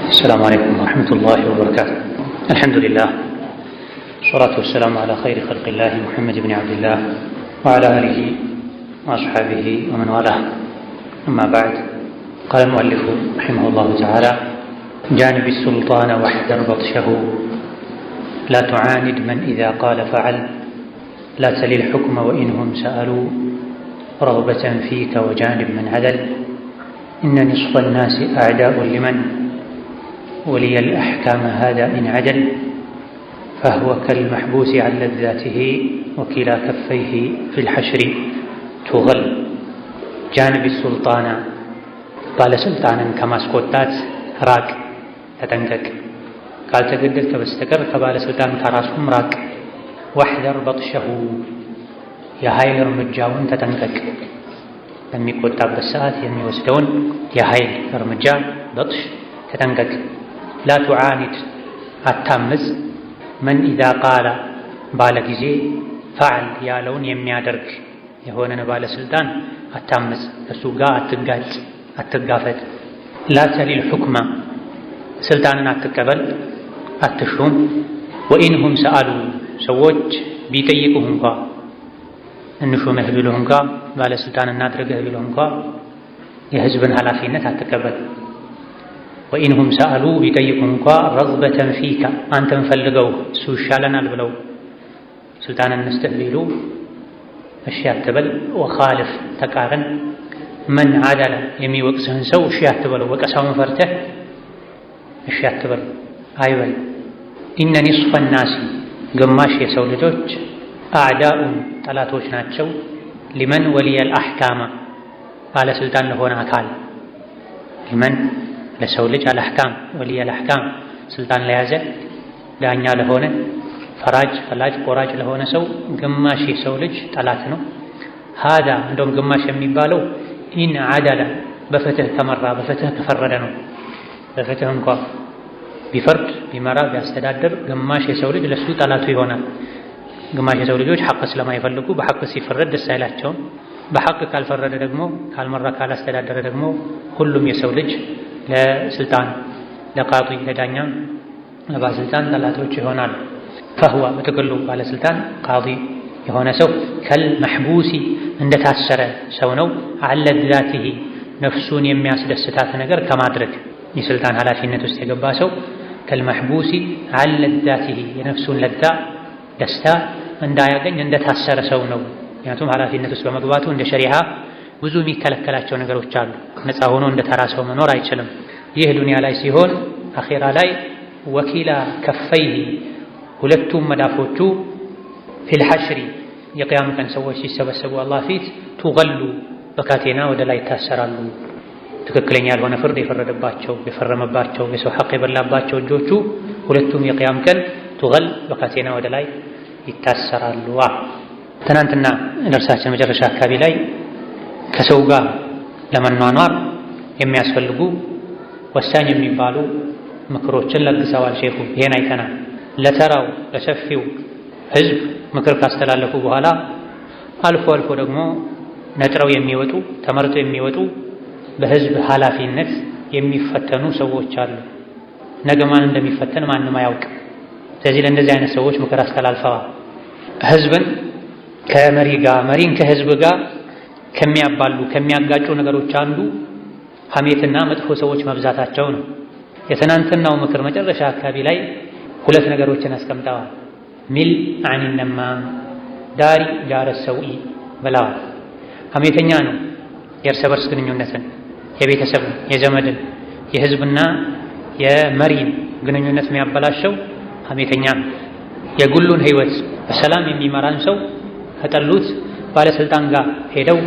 السلام عليكم ورحمة الله وبركاته. الحمد لله والصلاة والسلام على خير خلق الله محمد بن عبد الله وعلى آله وأصحابه ومن والاه. أما بعد، قال المؤلف رحمه الله تعالى: جانب السلطان واحذر بطشه، لا تعاند من إذا قال فعل، لا تلي الحكم وإنهم سألوا، رغبة فيك وجانب من عدل، إن نصف الناس أعداء لمن ولي الأحكام هذا إن عدل، فهو كالمحبوس عن لذاته وكلا كفيه في الحشر تغل. جانب السلطان قال سلطانا كما سكوتات راك تتنكك قال تقدد كبستكر كبال سلطان كراسهم راك. واحذر بطشه يا هايل رمجاون تتنكك የሚቆጣበት ሰዓት የሚወስደውን የኃይል እርምጃ በጥሽ ተጠንቀቅ። ላ ቱዓኒድ አታምፅ፣ መን ኢዛ ቃለ ባለ ጊዜ ፈዓል ያለውን የሚያደርግ የሆነን ባለስልጣን አታምፅ፣ ከሱ ጋር አትጋጭ፣ አትጋፈጥ። ላ ተሊል ሑክመ ስልጣንን አትቀበል፣ አትሹም። ወኢንሁም ሰአሉ ሰዎች ቢጠይቁህ እንኳ እንሹምህ ቢሉህ እንኳ ባለስልጣን እናድርግህ ቢሉህ እንኳ የህዝብን ኃላፊነት አትቀበል። ወኢንሁም ሰአሉ ቢጠይቁህ እንኳ ረግበተን ፊከ አንተን ፈልገው እሱ ይሻለናል ብለው ስልጣንን እንስጥህ ቢሉ እሺ አትበል። ወኻልፍ ተቃረን፣ መን ዓደለ የሚወቅስህን ሰው እሺ አትበለው፣ ወቀሳውን ፈርተህ እሺ አትበል አይበል። ኢነ ኒስፈ ናሲ ግማሽ የሰው ልጆች አዕዳኡን ጠላቶች ናቸው፣ ሊመን ወሊየል አሕካማ ባለስልጣን ለሆነ አካል። ሊመን ለሰው ልጅ አልአሕካም ወሊየል አሕካም ስልጣን ለያዘ ዳኛ ለሆነ ፈራጅ ፈላጭ ቆራጭ ለሆነ ሰው ግማሽ የሰው ልጅ ጠላት ነው። ሃዳ እንደውም ግማሽ የሚባለው ኢን ዓደለ በፍትህ ከመራ በፍትህ ከፈረደ ነው። በፍትህ እንኳ ቢፈርድ ቢመራ ቢያስተዳድር ግማሽ የሰው ልጅ ለሱ ጠላቱ ይሆናል። ግማሽ የሰው ልጆች ሐቅ ስለማይፈልጉ በሐቅ ሲፈረድ ደስ አይላቸውም። በሐቅ ካልፈረደ ደግሞ ካልመራ ካላስተዳደረ ደግሞ ሁሉም የሰው ልጅ ለስልጣን ለቃጡ ለዳኛ ለባለስልጣን ጠላቶች ይሆናል። ፈህወ በጥቅሉ ባለስልጣን ቃዲ የሆነ ሰው ከልመሕቡሲ እንደታሰረ ሰው ነው። አለ ዛቲሂ ነፍሱን የሚያስደስታት ነገር ከማድረግ የስልጣን ኃላፊነት ውስጥ የገባ ሰው ከልመሕቡሲ አለ ዛቲሂ የነፍሱን ለዛ ደስታ እንዳያገኝ እንደታሰረ ሰው ነው። ምክንያቱም ኃላፊነት ውስጥ በመግባቱ እንደ ሸሪዓ ብዙ የሚከለከላቸው ነገሮች አሉ። ነፃ ሆኖ እንደ ተራ ሰው መኖር አይችልም። ይህ ዱንያ ላይ ሲሆን አኺራ ላይ ወኪላ ከፈይሂ ሁለቱም መዳፎቹ ፊል ሐሽሪ የቅያም ቀን ሰዎች ሲሰበሰቡ አላህ ፊት ቱገሉ በካቴና ወደ ላይ ይታሰራሉ። ትክክለኛ ያልሆነ ፍርድ የፈረደባቸው የፈረመባቸው የሰው ሐቅ የበላባቸው እጆቹ ሁለቱም የቅያም ቀን ቱገል በካቴና ወደ ላይ ይታሰራሉ። ትናንትና ደርሳችን መጨረሻ አካባቢ ላይ ከሰው ጋር ለመኗኗር የሚያስፈልጉ ወሳኝ የሚባሉ ምክሮችን ለግሰዋል ሼኹ። ይሄን አይተናል። ለተራው ለሰፊው ህዝብ ምክር ካስተላለፉ በኋላ አልፎ አልፎ ደግሞ ነጥረው የሚወጡ ተመርጠው የሚወጡ በህዝብ ኃላፊነት የሚፈተኑ ሰዎች አሉ። ነገ ማን እንደሚፈተን ማንም አያውቅም። ስለዚህ ለእንደዚህ አይነት ሰዎች ምክር አስተላልፈዋል። ህዝብን ከመሪ ጋር መሪን ከህዝብ ጋር ከሚያባሉ ከሚያጋጩ ነገሮች አንዱ ሐሜትና መጥፎ ሰዎች መብዛታቸው ነው። የትናንትናው ምክር መጨረሻ አካባቢ ላይ ሁለት ነገሮችን አስቀምጠዋል። ሚል አኒ ነማም ዳሪ ዳረ ሰውኢ ብለዋል። ሐሜተኛ ነው የእርስ በርስ ግንኙነትን የቤተሰብ የዘመድን የህዝብና የመሪን ግንኙነት የሚያበላሸው ሐሜተኛ ነው። የጉሉን ህይወት በሰላም የሚመራን ሰው ከጠሉት ባለስልጣን ጋር ሄደው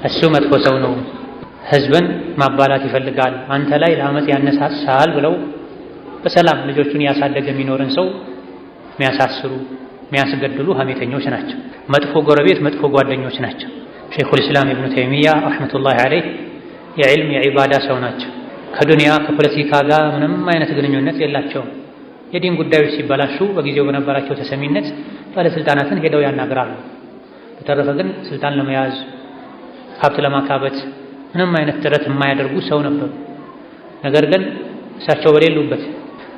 እሱ መጥፎ ሰው ነው፣ ህዝብን ማባላት ይፈልጋል፣ አንተ ላይ ለአመፅ ያነሳሳል ብለው በሰላም ልጆቹን ያሳደገ የሚኖርን ሰው የሚያሳስሩ የሚያስገድሉ ሐሜተኞች ናቸው። መጥፎ ጎረቤት መጥፎ ጓደኞች ናቸው። ሸይኹል ኢስላም ኢብኑ ተይሚያ ረሕመቱላሂ ዐለይህ የዕልም የዒባዳ ሰው ናቸው። ከዱንያ ከፖለቲካ ጋር ምንም አይነት ግንኙነት የላቸውም። የዲን ጉዳዮች ሲበላሹ በጊዜው በነበራቸው ተሰሚነት ባለስልጣናትን ሄደው ያናግራሉ። በተረፈ ግን ስልጣን ለመያዝ ሀብት ለማካበት ምንም አይነት ጥረት የማያደርጉ ሰው ነበሩ። ነገር ግን እሳቸው በሌሉበት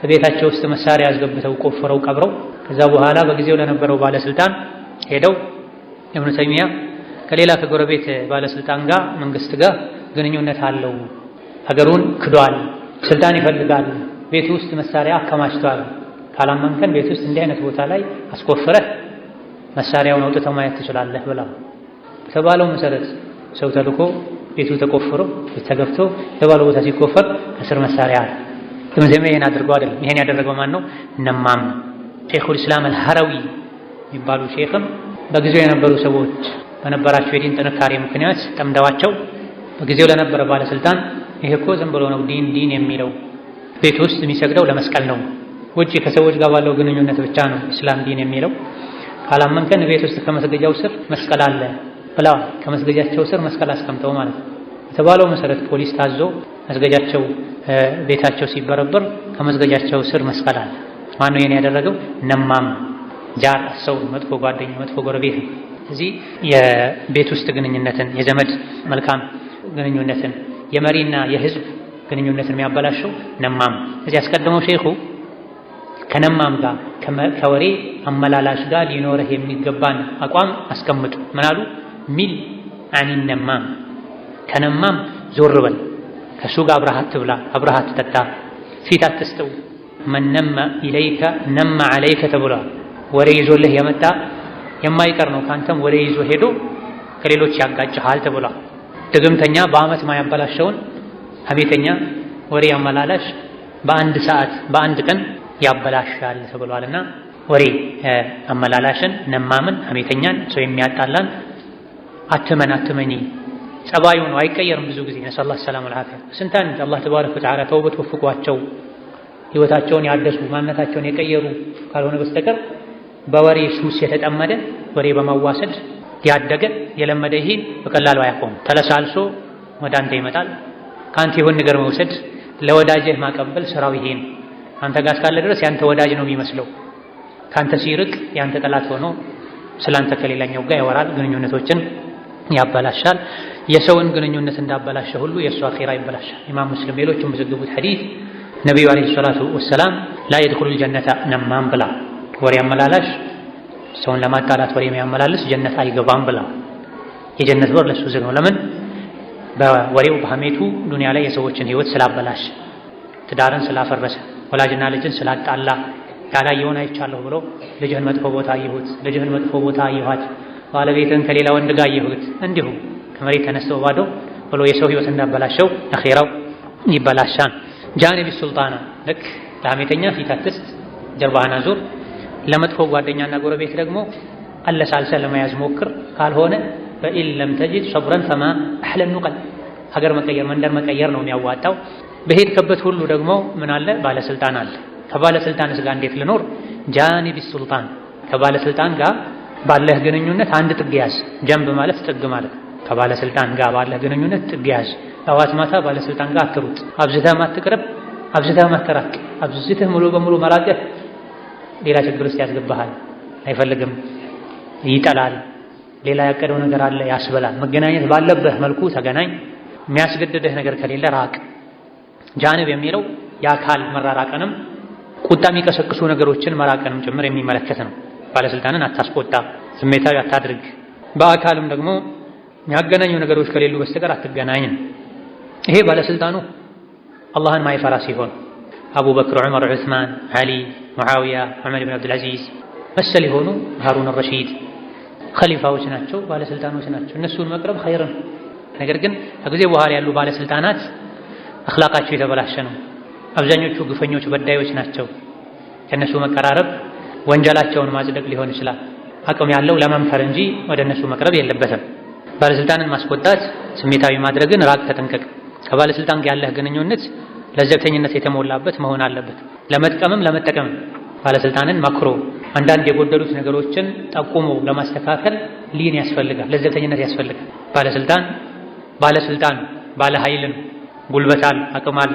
በቤታቸው ውስጥ መሳሪያ አስገብተው ቆፍረው ቀብረው ከዛ በኋላ በጊዜው ለነበረው ባለስልጣን ሄደው ኢብኑ ተይሚያ ከሌላ ከጎረቤት ባለስልጣን ጋር መንግስት ጋር ግንኙነት አለው፣ ሀገሩን ክዷል፣ ስልጣን ይፈልጋል፣ ቤት ውስጥ መሳሪያ አከማችቷል፣ ካላመንከን ቤት ውስጥ እንዲህ አይነት ቦታ ላይ አስቆፍረህ መሳሪያውን አውጥተው ማየት ትችላለህ ብላ በተባለው መሰረት ሰው ተልኮ ቤቱ ተቆፍሮ ተገብቶ የተባለው ቦታ ሲቆፈር ከስር መሳሪያ አለ። ኢብኑ ተይሚያ ይሄን አድርገው አይደለም። ይሄን ያደረገው ማን ነው? ነማም ሼኹል ኢስላም አልሐረዊ የሚባሉ ሼኽም በጊዜው የነበሩ ሰዎች በነበራቸው የዲን ጥንካሬ ምክንያት ጠምደዋቸው በጊዜው ለነበረ ባለስልጣን ይሄ እኮ ዝም ብሎ ነው ዲን የሚለው ቤት ውስጥ የሚሰግደው ለመስቀል ነው፣ ውጪ ከሰዎች ጋር ባለው ግንኙነት ብቻ ነው እስላም ዲን የሚለው፣ ካላመንከን ቤት ውስጥ ከመስገጃው ስር መስቀል አለ ብለዋል። ከመስገጃቸው ስር መስቀል አስቀምጠው ማለት ነው። የተባለው መሰረት ፖሊስ ታዞ መስገጃቸው ቤታቸው ሲበረበር ከመስገጃቸው ስር መስቀል አለ። ማነው ይሄን ያደረገው? ነማም ጃር ሰው መጥፎ ጓደኛ መጥፎ ጎረቤት ነው። እዚህ የቤት ውስጥ ግንኙነትን የዘመድ መልካም ግንኙነትን የመሪና የህዝብ ግንኙነትን የሚያበላሸው ነማም። እዚህ አስቀድመው ሼኹ ከነማም ጋር ከወሬ አመላላሽ ጋር ሊኖርህ የሚገባን አቋም አስቀምጡ። ምን አሉ? ሚል አኒ ነማም፣ ከነማም ዞር በል፣ ከሱ ጋር አብረሃት ትብላ፣ አብረሃት ትጠጣ፣ ፊት አትስጠው። መን ነማ ኢለይከ ነማ ዐለይከ ተብሏል። ወሬ ይዞልህ የመጣ የማይቀር ነው ካንተም ወሬ ይዞ ሄዶ ከሌሎች ያጋጭሃል ተብሏል። ድግምተኛ በአመት ማያበላሸውን ሐሜተኛ ወሬ አመላላሽ በአንድ ሰዓት በአንድ ቀን ያበላሻል ተብሏልና ወሬ አመላላሽን ነማምን ሐሜተኛን ሰው የሚያጣላን አትመኒ። ጸባዩ ነው አይቀየርም። ብዙ ጊዜ ነሰላህ ሰላም አልዓፊያ ስንታን አላህ ተባረከ ወተዓላ ተውበት ወፍቋቸው ህይወታቸውን ያደሱ ማንነታቸውን የቀየሩ ካልሆነ በስተቀር በወሬ ሱስ የተጠመደ ወሬ በማዋሰድ ያደገ የለመደ ይሄን በቀላሉ አያቆም። ተለሳልሶ ወደ አንተ ይመጣል። ካንተ ይሁን ነገር መውሰድ ለወዳጅህ ማቀበል ስራው ይሄን አንተ ጋር እስካለ ድረስ ያንተ ወዳጅ ነው የሚመስለው። ካንተ ሲርቅ ያንተ ጠላት ሆኖ ስላንተ ከሌላኛው ጋር ያወራል፣ ግንኙነቶችን ያበላሻል። የሰውን ግንኙነት እንዳበላሸ ሁሉ የእሱ አኺራ ይበላሻል። ኢማም ሙስሊም ሌሎችም በዘገቡት ሐዲስ ነብዩ አለይሂ ሰላቱ ወሰላም ላ የድኹሉል ጀነተ ነማም ብላ ወሬ አመላላሽ ሰውን ለማጣላት ወሬ የሚያመላልስ ጀነት አይገባም ብላ የጀነት በር ለሱ ዝግ ነው። ለምን? በወሬው በሐሜቱ ዱንያ ላይ የሰዎችን ህይወት ስላበላሽ፣ ትዳርን ስላፈረሰ፣ ወላጅና ልጅን ስላጣላ፣ ያላየውን አይቻለሁ ብሎ ልጅህን መጥፎ ቦታ አየሁት፣ ልጅህን መጥፎ ቦታ አየኋት፣ ባለቤትን ከሌላ ወንድ ጋር አየሁት፣ እንዲሁ ከመሬት ተነስተው ባዶ ብሎ የሰው ህይወት እንዳበላሸው አኺራው ይበላሻል። ጃኒብ ሱልጣና ልክ ለሐሜተኛ ፊት አትስጥ፣ ጀርባህን አዙር። ለመጥፎ ጓደኛና ጎረቤት ደግሞ አለሳልሰ ለመያዝ ሞክር። ካልሆነ በኢን ለም ተጅድ ሰብረን ፈማ አህለን ኑቀል፣ ሀገር መቀየር መንደር መቀየር ነው የሚያዋጣው። በሄድከበት ሁሉ ደግሞ ምን አለ? ባለስልጣን አለ። ከባለስልጣንስ ጋር እንዴት ልኖር? ጃኒብ ሱልጣን፣ ከባለስልጣን ጋር ባለህ ግንኙነት አንድ ጥግ ያዝ። ጀንብ ማለት ጥግ ማለት። ከባለስልጣን ጋር ባለህ ግንኙነት ጥግ ያዝ። ጠዋት ማታ ባለስልጣን ጋር አትሩጥ። አብዝተህ አትቅረብ፣ አብዝተህ አትራቅ። አብዝተህ ሙሉ በሙሉ መራቅህ ሌላ ችግር ውስጥ ያስገባሃል። አይፈልግም፣ ይጠላል፣ ሌላ ያቀደው ነገር አለ ያስበላል። መገናኘት ባለበት መልኩ ተገናኝ። የሚያስገድድህ ነገር ከሌለ ራቅ። ጃንብ የሚለው የአካል መራራቅንም ቁጣ የሚቀሰቅሱ ነገሮችን መራቅንም ጭምር የሚመለከት ነው። ባለስልጣንን አታስቆጣ፣ ስሜታዊ አታድርግ። በአካልም ደግሞ የሚያገናኙ ነገሮች ከሌሉ በስተቀር አትገናኝ። ይሄ ባለስልጣኑ አላህን ማይፈራ ሲሆን አቡበክር፣ ዑመር፣ ዑስማን፣ ዓሊ፣ ሙዓዊያ፣ ዑመር ብን አብዱልዓዚዝ መሰል የሆኑ ሃሩን ረሺድ ኸሊፋዎች ናቸው፣ ባለስልጣኖች ናቸው። እነሱን መቅረብ ኸይር ነው። ነገር ግን ከጊዜ በኋላ ያሉ ባለስልጣናት አኽላቃቸው የተበላሸ ነው። አብዛኞቹ ግፈኞች፣ በዳዮች ናቸው። ከእነሱ መቀራረብ ወንጀላቸውን ማጽደቅ ሊሆን ይችላል። አቅም ያለው ለመምከር እንጂ ወደ እነሱ መቅረብ የለበትም። ባለስልጣንን ማስቆጣት፣ ስሜታዊ ማድረግን ራቅ፣ ተጠንቀቅ። ከባለስልጣን ጋር ያለህ ግንኙነት ለዘብተኝነት የተሞላበት መሆን አለበት። ለመጥቀምም ለመጠቀምም ባለስልጣንን መክሮ አንዳንድ የጎደሉት ነገሮችን ጠቁሞ ለማስተካከል ሊን ያስፈልጋል፣ ለዘብተኝነት ያስፈልጋል። ባለስልጣን ባለ ኃይልን ጉልበታል፣ አቅማል።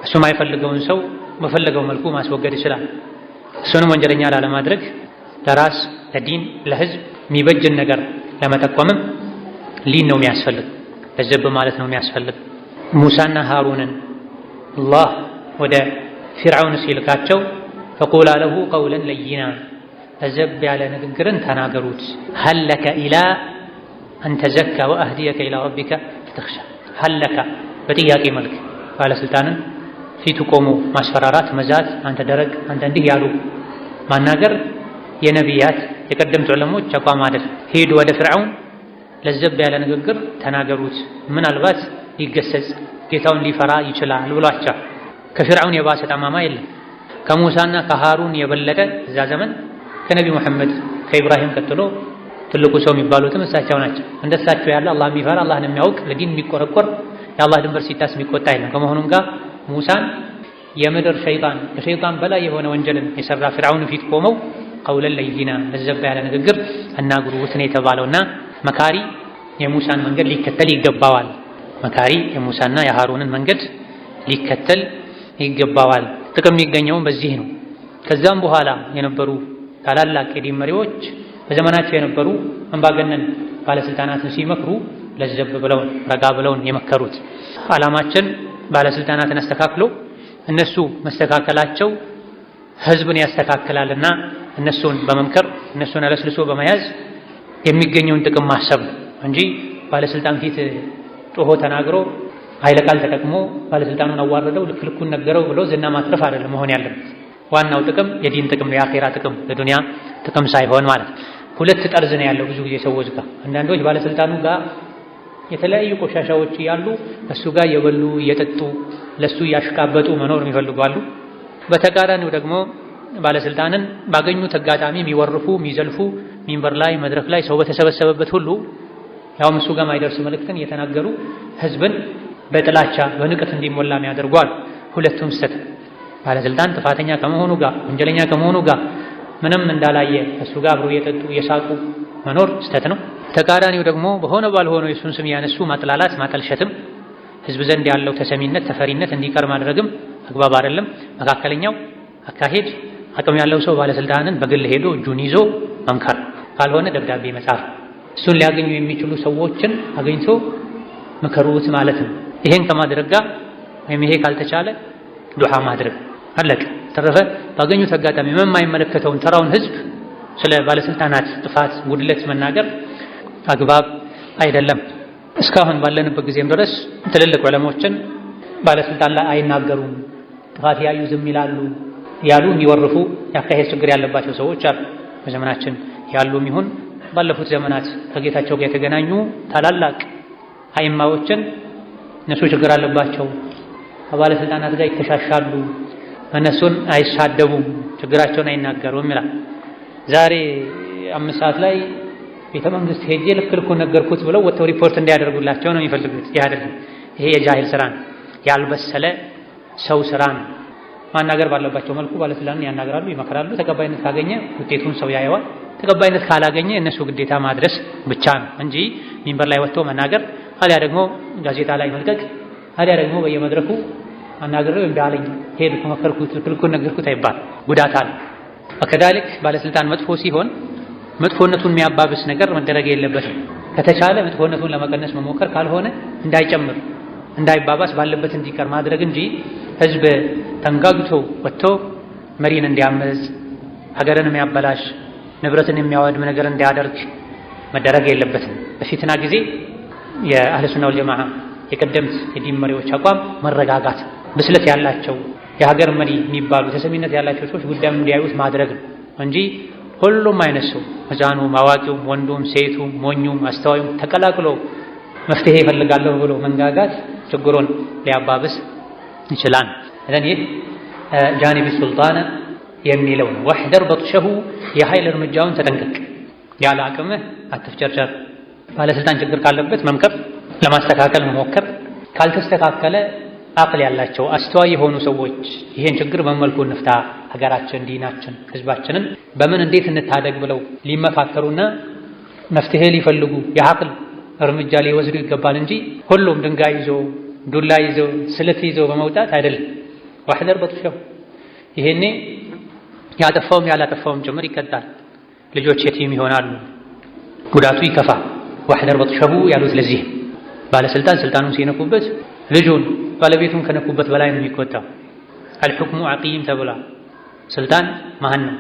እሱ የማይፈልገውን ሰው በፈለገው መልኩ ማስወገድ ይችላል። እሱንም ወንጀለኛ ላለማድረግ ለራስ ለዲን ለህዝብ የሚበጅን ነገር ለመጠቆምም ሊን ነው የሚያስፈልግ፣ ለዘብ ማለት ነው የሚያስፈልግ። ሙሳና ሃሩንን አላህ ወደ ፊርዓውን ሲልካቸው ፈቁላ ለሁ ቀውለን ለይና ለዘብ ያለ ንግግርን ተናገሩት። ሀለከ ኢላ አንተዘካ ወአህዲየከ ኢላ ረቢከ ፈተኽሻ። ሀለከ በጥያቄ መልክ ባለስልጣንን ፊቱ ቆሞ ማስፈራራት፣ መዛት፣ አንተ ደረቅ፣ አንተ እንዲህ ያሉ ማናገር የነቢያት የቀደምት ዑለሞች አቋም አይደል። ሄዱ ወደ ፊርዓውን ለዘብ ያለ ንግግር ተናገሩት፣ ምናልባት ሊገሰጽ ጌታውን ሊፈራ ይችላል ብሏቸው። ከፊርዓውን የባሰ ጠማማ የለም። ከሙሳና ከሃሩን የበለጠ እዛ ዘመን ከነቢ መሐመድ ከኢብራሂም ቀጥሎ ትልቁ ሰው የሚባሉትም እሳቸው ናቸው። እንደሳቸው ያለ አላህ የሚፈራ አላህን የሚያውቅ ለዲን የሚቆረቆር የአላህ ድንበር ሲታስ የሚቆጣ የለም። ከመሆኑም ጋር ሙሳን የምድር ሸይጣን ከሸይጣን በላይ የሆነ ወንጀልን የሰራ ፊርዓውን ፊት ቆመው ቀውለን ለይና ለዘብ ያለ ንግግር አናግሩት ነው የተባለውና መካሪ የሙሳን መንገድ ሊከተል ይገባዋል። መካሪ የሙሳና የሃሩንን መንገድ ሊከተል ይገባዋል። ጥቅም የሚገኘውም በዚህ ነው። ከዛም በኋላ የነበሩ ታላላቅ የዲን መሪዎች በዘመናቸው የነበሩ አምባገነን ባለስልጣናትን ሲመክሩ ለዘብ ብለውን ረጋ ብለውን የመከሩት ዓላማችን ባለስልጣናትን አስተካክሎ እነሱ መስተካከላቸው ህዝብን ያስተካክላልና እነሱን በመምከር እነሱን አለስልሶ በመያዝ የሚገኘውን ጥቅም ማሰብ እንጂ ባለስልጣን ፊት ጮሆ ተናግሮ ኃይለ ቃል ተጠቅሞ ባለስልጣኑን አዋረደው ልኩን ነገረው ብሎ ዝና ማትረፍ አይደለም መሆን ያለበት። ዋናው ጥቅም የዲን ጥቅም ነው፣ የአኺራ ጥቅም ለዱንያ ጥቅም ሳይሆን ማለት። ሁለት ጠርዝ ነው ያለው ብዙ ጊዜ ሰዎች ጋር። አንዳንዶች ባለስልጣኑ ጋር የተለያዩ ቆሻሻዎች ያሉ እሱ ጋር የበሉ እየጠጡ ለሱ ያሽቃበጡ መኖር የሚፈልጉ አሉ። በተቃራኒው ደግሞ ባለስልጣንን ባገኙት አጋጣሚ የሚወርፉ የሚዘልፉ ሚንበር ላይ መድረክ ላይ ሰው በተሰበሰበበት ሁሉ ያውም እሱ ጋር ማይደርስ መልእክትን እየተናገሩ ህዝብን በጥላቻ በንቀት እንዲሞላ ያደርጓል። ሁለቱም ስህተት። ባለስልጣን ጥፋተኛ ከመሆኑ ጋር ወንጀለኛ ከመሆኑ ጋር ምንም እንዳላየ እሱ ጋር አብሮ እየጠጡ እየሳቁ መኖር ስህተት ነው። ተቃራኒው ደግሞ በሆነ ባልሆነው የሱን ስም ያነሱ ማጥላላት ማጠልሸትም ህዝብ ዘንድ ያለው ተሰሚነት ተፈሪነት እንዲቀር ማድረግም አግባብ አይደለም። መካከለኛው አካሄድ አቅም ያለው ሰው ባለስልጣንን በግል ሄዶ እጁን ይዞ መምከር፣ ካልሆነ ደብዳቤ መጻፍ፣ እሱን ሊያገኙ የሚችሉ ሰዎችን አገኝቶ ምከሩት ማለት ነው። ይሄን ከማድረግ ጋር ወይም ይሄ ካልተቻለ ዱዓ ማድረግ አለቀ። ተረፈ ባገኙት አጋጣሚ የማይመለከተውን ተራውን ህዝብ ስለ ባለስልጣናት ጥፋት ጉድለት መናገር አግባብ አይደለም። እስካሁን ባለንበት ጊዜም ድረስ ትልልቅ ዑለሞችን ባለስልጣን ላይ አይናገሩም፣ ጥፋት ያዩ ዝም ይላሉ ያሉ የሚወርፉ ያካሄድ ችግር ያለባቸው ሰዎች አሉ። በዘመናችን ያሉም ይሁን ባለፉት ዘመናት ከጌታቸው ጋር የተገናኙ ታላላቅ አይማዎችን እነሱ ችግር አለባቸው፣ ከባለስልጣናት ጋር ይተሻሻሉ፣ እነሱን አይሳደቡም፣ ችግራቸውን አይናገሩም ይላል። ዛሬ 5 ሰዓት ላይ ቤተ መንግስት ሄጄ ልኩን ነገርኩት ብለው ወጥተው ሪፖርት እንዲያደርጉላቸው ነው የሚፈልጉት። ይህ አይደለም። ይሄ የጃሂል ስራ ነው፣ ያልበሰለ ሰው ስራ ነው። ማናገር ባለባቸው መልኩ ባለስልጣንን ያናገራሉ፣ ይመክራሉ። ተቀባይነት ካገኘ ውጤቱን ሰው ያየዋል። ተቀባይነት ካላገኘ እነሱ ግዴታ ማድረስ ብቻ ነው እንጂ ሚንበር ላይ ወጥቶ መናገር አሊያ ደግሞ ጋዜጣ ላይ መልቀቅ አሊያ ደግሞ በየመድረኩ አናገረው እምቢ አለኝ ሄድኩ መከርኩት ልኩን ነገርኩት አይባል፣ ጉዳት አለ። ወከዳልክ ባለስልጣን መጥፎ ሲሆን መጥፎነቱን የሚያባብስ ነገር መደረግ የለበትም። ከተቻለ መጥፎነቱን ለመቀነስ መሞከር፣ ካልሆነ እንዳይጨምር እንዳይባባስ ባለበት እንዲቀር ማድረግ እንጂ ህዝብ ተንጋግቶ ወጥቶ መሪን እንዲያመዝ ሀገርን የሚያበላሽ ንብረትን የሚያወድም ነገር እንዲያደርግ መደረግ የለበትም። በፊትና ጊዜ የአህለ ሱና ወል ጀማዓ የቀደምት የዲን መሪዎች አቋም መረጋጋት፣ ብስለት ያላቸው የሀገር መሪ የሚባሉ ተሰሚነት ያላቸው ሰዎች ጉዳዩን እንዲያዩት ማድረግ ነው እንጂ ሁሉም አይነት ሰው ህፃኑም፣ አዋቂውም፣ ወንዱም፣ ሴቱም፣ ሞኙም፣ አስተዋዩም ተቀላቅሎ መፍትሄ ይፈልጋለሁ ብሎ መንጋጋት ችግሩን ሊያባብስ ይችላል። እዘን ይህ ጃኒብ ሱልጣን የሚለው ነው። ወሕደር በጥሸሁ የኃይል እርምጃውን ተጠንቀቅ፣ ያለ አቅምህ አትፍጨርጨር። ባለስልጣን ችግር ካለበት መምከር፣ ለማስተካከል መሞከር፣ ካልተስተካከለ አቅል ያላቸው አስተዋይ የሆኑ ሰዎች ይሄን ችግር በመልኩ እንፍታ፣ ሀገራችን፣ ዲናችን፣ ህዝባችንን በምን እንዴት እንታደግ ብለው ሊመካከሩና መፍትሄ ሊፈልጉ የአቅል እርምጃ ሊወስዱ ይገባል እንጂ ሁሉም ድንጋይ ይዞ ዱላ ይዞ ስለት ይዞ በመውጣት አይደለም። ወሕደር በጥሸሁ ይሄኔ ያጠፋውም ያላጠፋውም ጭምር ይቀጣል። ልጆች የቲም ይሆናሉ፣ ጉዳቱ ይከፋ። ወሕደር በጥሸሁ ያሉት ለዚህ ባለስልጣን ስልጣኑን ሲነኩበት ልጁን ባለቤቱን ከነኩበት በላይ ነው የሚቆጣው። አልሑክሙ ዐቂም ተብሏል። ስልጣን መሀን ነው፣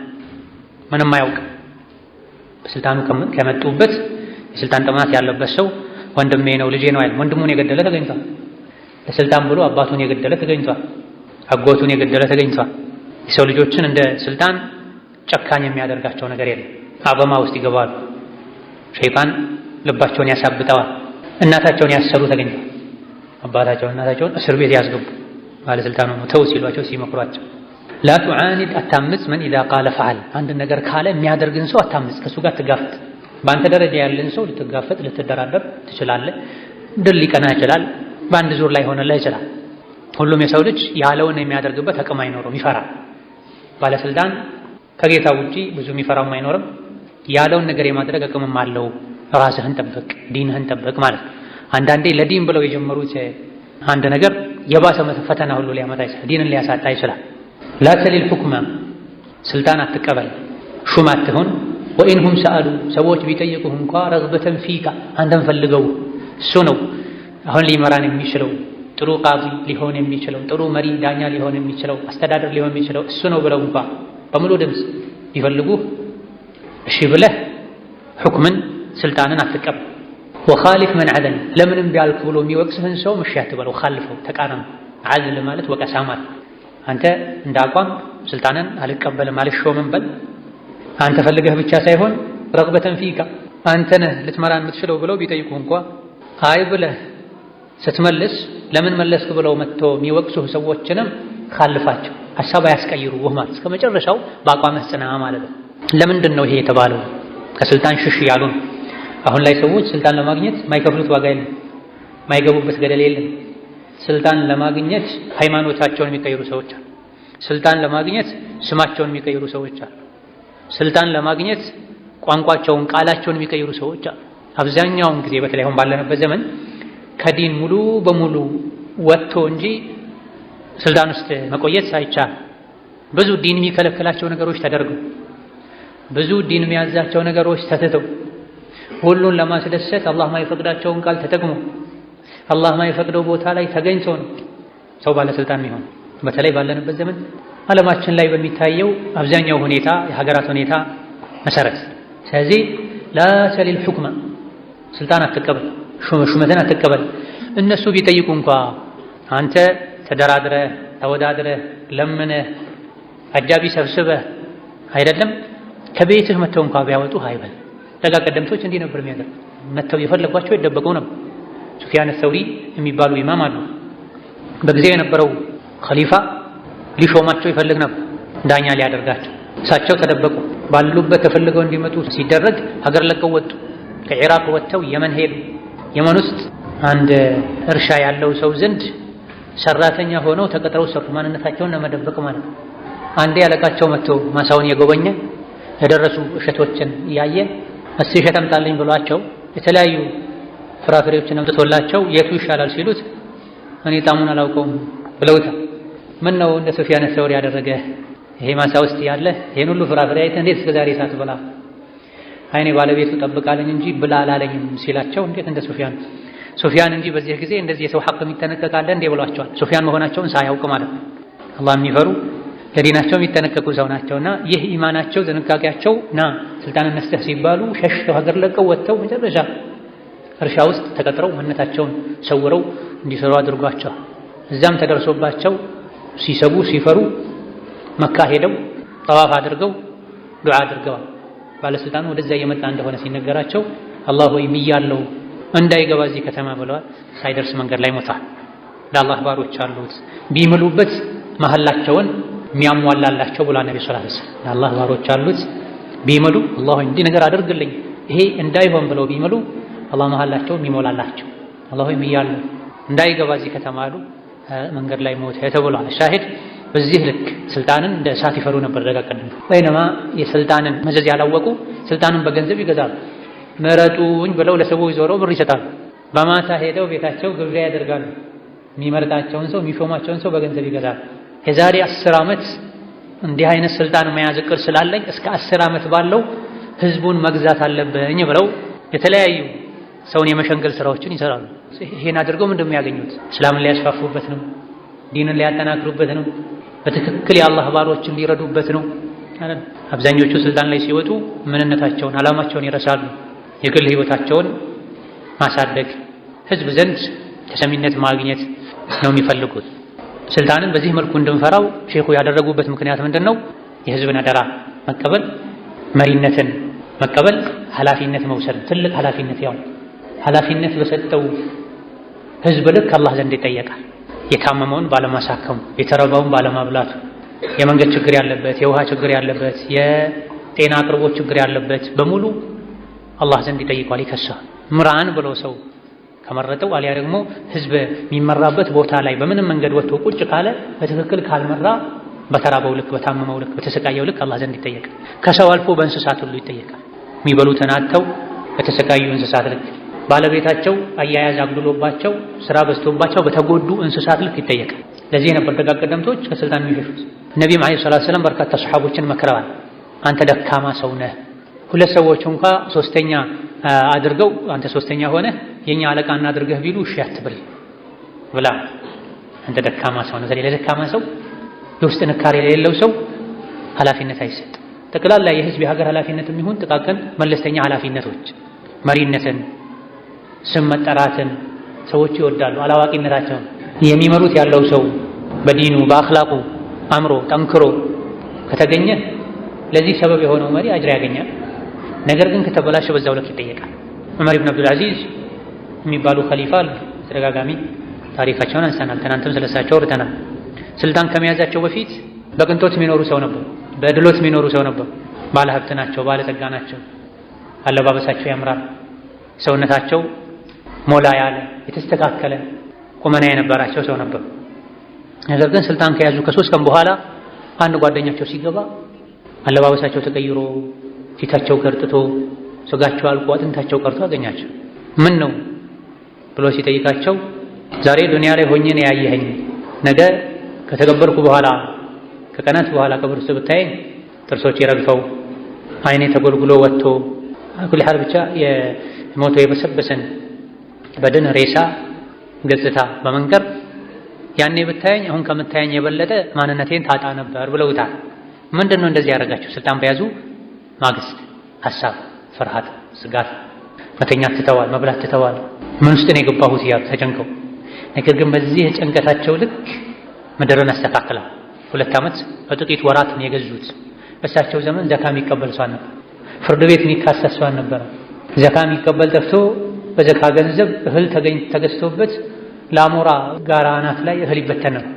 ምንም አያውቅ። በስልጣኑ ከመጡበት የስልጣን ጥማት ያለበት ሰው ወንድሜ ነው ልጄ ነው አይደል። ወንድሙን የገደለ ተገኝቷል። ለስልጣን ብሎ አባቱን የገደለ ተገኝቷል። አጎቱን የገደለ ተገኝቷል። የሰው ልጆችን እንደ ስልጣን ጨካኝ የሚያደርጋቸው ነገር የለም። አበማ ውስጥ ይገባሉ። ሸይጣን ልባቸውን ያሳብጠዋል። እናታቸውን ያሰሩ ተገኝቷል። አባታቸውን እናታቸውን እስር ቤት ያስገቡ ባለስልጣኑ ተው ሲሏቸው ሲመክሯቸው። ላ ቱዓኒድ አታምፅ መን ኢዛ ቃለ ፈዓል አንድ ነገር ካለ የሚያደርግን ሰው አታምፅ፣ ከእሱ ጋር ትጋፈጥ። በአንተ ደረጃ ያለን ሰው ልትጋፈጥ ልትደራደር ትችላለህ። ድል ሊቀና ይችላል። በአንድ ዙር ላይ ሆነልህ ይችላል። ሁሉም የሰው ልጅ ያለውን የሚያደርግበት አቅም አይኖረውም፣ ይፈራል። ባለስልጣን ከጌታ ውጪ ብዙ የሚፈራውም አይኖርም። ያለውን ነገር የማድረግ አቅምም አለው። ራስህን ጠብቅ፣ ዲንህን ጠብቅ ማለት ነው። አንዳንዴ ለዲን ብለው የጀመሩት አንድ ነገር የባሰ ፈተና ሁሉ ሊያመጣ ይችላል። ዲንን ሊያሳጣ ይችላል። ላ ተሊል ሑክመ ስልጣን አትቀበል፣ ሹም አትሆን። ወኢንሁም ሰአሉ ሰዎች ቢጠይቁህ እንኳ ረግበተን ፊካ አንተን ፈልገው እሱ ነው አሁን ሊመራን የሚችለው ጥሩ ቃዲ ሊሆን የሚችለው ጥሩ መሪ ዳኛ ሊሆን የሚችለው አስተዳደር ሊሆን የሚችለው እሱ ነው ብለው እንኳ በሙሉ ድምፅ ቢፈልጉህ እሺ ብለህ ሑክምን ስልጣንን አትቀበል። ወኻሊፍ መን ዐደል ለምንም ቢያልክ ብሎ የሚወቅስህን ሰው እሺ አትበለው፣ ኻልፈው ተቃረም። ዐድል ማለት ወቀሳ ማለት አንተ እንደ አቋም ስልጣንን አልቀበልም አልሾምም በል። አንተ ፈልገህ ብቻ ሳይሆን ረግበተን ፊካ አንተ ነህ ልትመራን የምትችለው ብለው ቢጠይቁህ እንኳ አይ ብለህ ስትመልስ ለምን መለስክ ብለው መጥቶ የሚወቅሱህ ሰዎችንም ኻልፋቸው፣ ሐሳብ አያስቀይሩህ ማለት እስከ መጨረሻው በአቋምህ ጽና ማለት ነው። ለምንድን ነው ይሄ የተባለው? ከስልጣን ሽሽ ያሉ ነው። አሁን ላይ ሰዎች ስልጣን ለማግኘት ማይከፍሉት ዋጋ የለም፣ ማይገቡበት ገደል የለም። ስልጣን ለማግኘት ሃይማኖታቸውን የሚቀይሩ ሰዎች አሉ። ስልጣን ለማግኘት ስማቸውን የሚቀይሩ ሰዎች አሉ። ስልጣን ለማግኘት ቋንቋቸውን፣ ቃላቸውን የሚቀይሩ ሰዎች አሉ። አብዛኛውን ጊዜ በተለይ አሁን ባለንበት ዘመን ከዲን ሙሉ በሙሉ ወጥቶ እንጂ ስልጣን ውስጥ መቆየት አይቻልም። ብዙ ዲን የሚከለክላቸው ነገሮች ተደርገው፣ ብዙ ዲን የሚያዛቸው ነገሮች ተትተው፣ ሁሉን ለማስደሰት አላህ ማይፈቅዳቸውን ቃል ተጠቅሞ አላህ ማይፈቅደው ቦታ ላይ ተገኝቶ ነው ሰው ባለስልጣን የሚሆን። በተለይ ባለንበት ዘመን ዓለማችን ላይ በሚታየው አብዛኛው ሁኔታ የሀገራት ሁኔታ መሰረት። ስለዚህ ላ ተሊል ሑክመ ስልጣን አትቀበል፣ ሹመትን አትቀበል። እነሱ ቢጠይቁ እንኳ አንተ ተደራድረህ ተወዳድረህ ለምነህ አጃቢ ሰብስበህ አይደለም ከቤትህ መተው እንኳ ቢያወጡህ አይበል። ደጋ ቀደምቶች እንዲህ ነበር የሚያደርጉ። መተው የፈለጓቸው ይደበቁ ነበር። ሱፊያን ሰውሪ የሚባሉ ኢማም አሉ። በጊዜው የነበረው ኸሊፋ ሊሾማቸው ይፈልግ ነበር፣ ዳኛ ሊያደርጋቸው። እሳቸው ተደበቁ። ባሉበት ተፈልገው እንዲመጡ ሲደረግ ሀገር ለቀው ወጡ። ከኢራቅ ወጥተው የመን ሄዱ። የመን ውስጥ አንድ እርሻ ያለው ሰው ዘንድ ሰራተኛ ሆነው ተቀጥረው ሰሩ፣ ማንነታቸውን ለመደበቅ ማለት ነው። አንዴ አለቃቸው መጥቶ ማሳውን የጎበኘ የደረሱ እሸቶችን እያየ እስቲ እሸት አምጣልኝ ብሏቸው የተለያዩ ፍራፍሬዎችን አምጥቶላቸው የቱ ይሻላል ሲሉት እኔ ጣሙን አላውቀውም ብለውታል። ምን ነው እንደ ሱፊያን ሰውሪ ያደረገ ይሄ ማሳ ውስጥ ያለ ይሄን ሁሉ ፍራፍሬ አይተህ እንዴት እስከ ዛሬ ሳትበላ? አይኔ ባለቤቱ ጠብቃለኝ እንጂ ብላ አላለኝም ሲላቸው እንዴት እንደ ሱፊያን እንጂ በዚህ ጊዜ እንደዚህ የሰው ሐቅ የሚጠነቀቃለ እንዴ ብሏቸዋል። ሱፊያን መሆናቸውን ሳያውቅ ማለት ነው። አላህ የሚፈሩ ለዲናቸው የሚጠነቀቁ ሰው ናቸውና ይህ ኢማናቸው ጥንቃቄያቸው ና ስልጣን ነስተህ ሲባሉ ሸሽተው ሀገር ለቀው ወጥተው መጨረሻ እርሻ ውስጥ ተቀጥረው ማንነታቸውን ሰውረው እንዲሰሩ አድርጓቸው። እዛም ተደርሶባቸው ሲሰቡ ሲፈሩ መካ ሄደው ጠዋፍ አድርገው ዱዓ አድርገዋል። ባለስልጣኑ ወደዛ እየመጣ እንደሆነ ሲነገራቸው አላህ ሆይ ምያለው እንዳይገባ እዚህ ከተማ ብለዋል። ሳይደርስ መንገድ ላይ ሞቷል። ለአላህ ባሮች አሉት ቢምሉበት መሐላቸውን የሚያሟላላቸው ብሏል ነብዩ ሰለላሁ ዐለይሂ ወሰለም። ለአላህ ባሮች አሉት ቢምሉ አላህ ሆይ እንዲህ ነገር አድርግልኝ ይሄ እንዳይሆን ብለው ቢምሉ አላህ መሐላቸውን የሚሞላላቸው። አላህ ሆይ ምያለው እንዳይገባ እዚህ ከተማ አሉ። መንገድ ላይ ሞተ ተብሏል። ሻሂድ በዚህ ልክ ስልጣንን እንደ እሳት ይፈሩ ነበር ደጋቀደም። ወይንማ የስልጣንን መዘዝ ያላወቁ ስልጣንን በገንዘብ ይገዛሉ። ምረጡኝ ብለው ለሰዎች ዞረው ብር ይሰጣሉ። በማታ ሄደው ቤታቸው ግብዣ ያደርጋሉ። የሚመርጣቸውን ሰው የሚሾማቸውን ሰው በገንዘብ ይገዛሉ። የዛሬ 10 ዓመት እንዲህ አይነት ስልጣን መያዝ እቅድ ስላለኝ እስከ 10 ዓመት ባለው ህዝቡን መግዛት አለብኝ ብለው የተለያዩ ሰውን የመሸንገል ስራዎችን ይሰራሉ። ይሄን አድርገው ምንድነው የሚያገኙት? እስላምን ሊያስፋፉበት ነው፣ ዲንን ሊያጠናክሩበት ነው። በትክክል የአላህ ባሮችን ሊረዱበት ነው። አብዛኞቹ ስልጣን ላይ ሲወጡ ምንነታቸውን ዓላማቸውን ይረሳሉ። የግል ህይወታቸውን ማሳደግ፣ ህዝብ ዘንድ ተሰሚነት ማግኘት ነው የሚፈልጉት። ስልጣንን በዚህ መልኩ እንድንፈራው ሼኹ ያደረጉበት ምክንያት ምንድነው? የህዝብን አደራ መቀበል፣ መሪነትን መቀበል፣ ኃላፊነት መውሰድ። ትልቅ ኃላፊነት ያው ኃላፊነት በሰጠው ህዝብ ልክ አላህ ዘንድ ይጠየቃል። የታመመውን ባለማሳከሙ፣ የተረባውን ባለማብላቱ፣ የመንገድ ችግር ያለበት፣ የውሃ ችግር ያለበት፣ የጤና አቅርቦት ችግር ያለበት በሙሉ አላህ ዘንድ ይጠይቋል፣ ይከሳል። ምራን ብሎ ሰው ከመረጠው አሊያ ደግሞ ህዝብ የሚመራበት ቦታ ላይ በምንም መንገድ ወጥቶ ቁጭ ካለ በትክክል ካልመራ በተራበው ልክ፣ በታመመው ልክ፣ በተሰቃየው ልክ አላህ ዘንድ ይጠየቃል። ከሰው አልፎ በእንስሳት ሁሉ ይጠየቃል። የሚበሉትን አጥተው በተሰቃዩ እንስሳት ልክ፣ ባለቤታቸው አያያዝ አግድሎባቸው ስራ በዝቶባቸው በተጎዱ እንስሳት ልክ ይጠየቃል። ለዚህ ነበር ደጋግ ቀደምቶች ከስልጣን የሚሸሹት። ነቢዩም ዓለይሂ ሰላቱ ወሰላም በርካታ ሰሓቦችን መክረዋል። አንተ ደካማ ሰው ነህ፣ ሁለት ሰዎች እንኳ ሶስተኛ አድርገው አንተ ሶስተኛ ሆነ የኛ አለቃ እናድርገህ ቢሉ እሺ አትበል ብላ። አንተ ደካማ ሰው ነህ። ለደካማ ሰው የውስጥ ጥንካሬ የሌለው ሰው ኃላፊነት አይሰጥ። ጠቅላላ የህዝብ የሀገር ኃላፊነት የሚሆን ጥቃቅን መለስተኛ ኃላፊነቶች መሪነትን፣ ስም መጠራትን ሰዎች ይወዳሉ። አላዋቂነታቸውን የሚመሩት ያለው ሰው በዲኑ በአኽላቁ አምሮ ጠንክሮ ከተገኘ ለዚህ ሰበብ የሆነው መሪ አጅር ያገኛል። ነገር ግን ከተበላሸ በዛው ልክ ይጠየቃል። ዑመር ኢብኑ አብዱል አዚዝ የሚባሉ ኸሊፋ ተደጋጋሚ ታሪካቸውን አንስተናል። ትናንትም ስለሳቸው ወርተናል። ስልጣን ከመያዛቸው በፊት በቅንጦት የሚኖሩ ሰው ነበሩ። በድሎት የሚኖሩ ሰው ነበሩ። ባለ ሀብት ናቸው፣ ባለጠጋ ናቸው። አለባበሳቸው ያምራል። ሰውነታቸው ሞላ ያለ የተስተካከለ ቁመና የነበራቸው ሰው ነበሩ። ነገር ግን ስልጣን ከያዙ ከ3 ቀን በኋላ አንድ ጓደኛቸው ሲገባ አለባበሳቸው ተቀይሮ ፊታቸው ገርጥቶ ስጋቸው አልቆ አጥንታቸው ቀርቶ አገኛቸው። ምን ነው ብሎ ሲጠይቃቸው ዛሬ ዱንያ ላይ ሆኜ ነው ያየኸኝ፣ ነገ ከተገበርኩ በኋላ ከቀናት በኋላ ቀብር ውስጥ ብታየኝ ጥርሶች ረግፈው አይኔ ተጎልጉሎ ወጥቶ ኩል ሐል ብቻ የሞቶ የበሰበሰን በድን ሬሳ ገጽታ በመንገር ያኔ ብታየኝ አሁን ከምታየኝ የበለጠ ማንነቴን ታጣ ነበር ብለውታል። ምንድነው እንደዚህ ያደረጋቸው? ስልጣን በያዙ ማግስት ሐሳብ፣ ፍርሃት፣ ስጋት፣ መተኛት ትተዋል፣ መብላት ትተዋል። ምን ውስጥ ነው የገባሁት እያሉ ተጨንቀው። ነገር ግን በዚህ ጭንቀታቸው ልክ ምድርን አስተካክለው 2 ዓመት በጥቂት ወራት ነው የገዙት። በእሳቸው ዘመን ዘካ የሚቀበል ሰው ነበር። ፍርድ ቤት የሚካሰስ ሰው ነበር። ዘካ የሚቀበል ጠፍቶ በዘካ ገንዘብ እህል ተገዝቶበት ለአሞራ ጋራ አናት ላይ እህል ይበተን ነበር።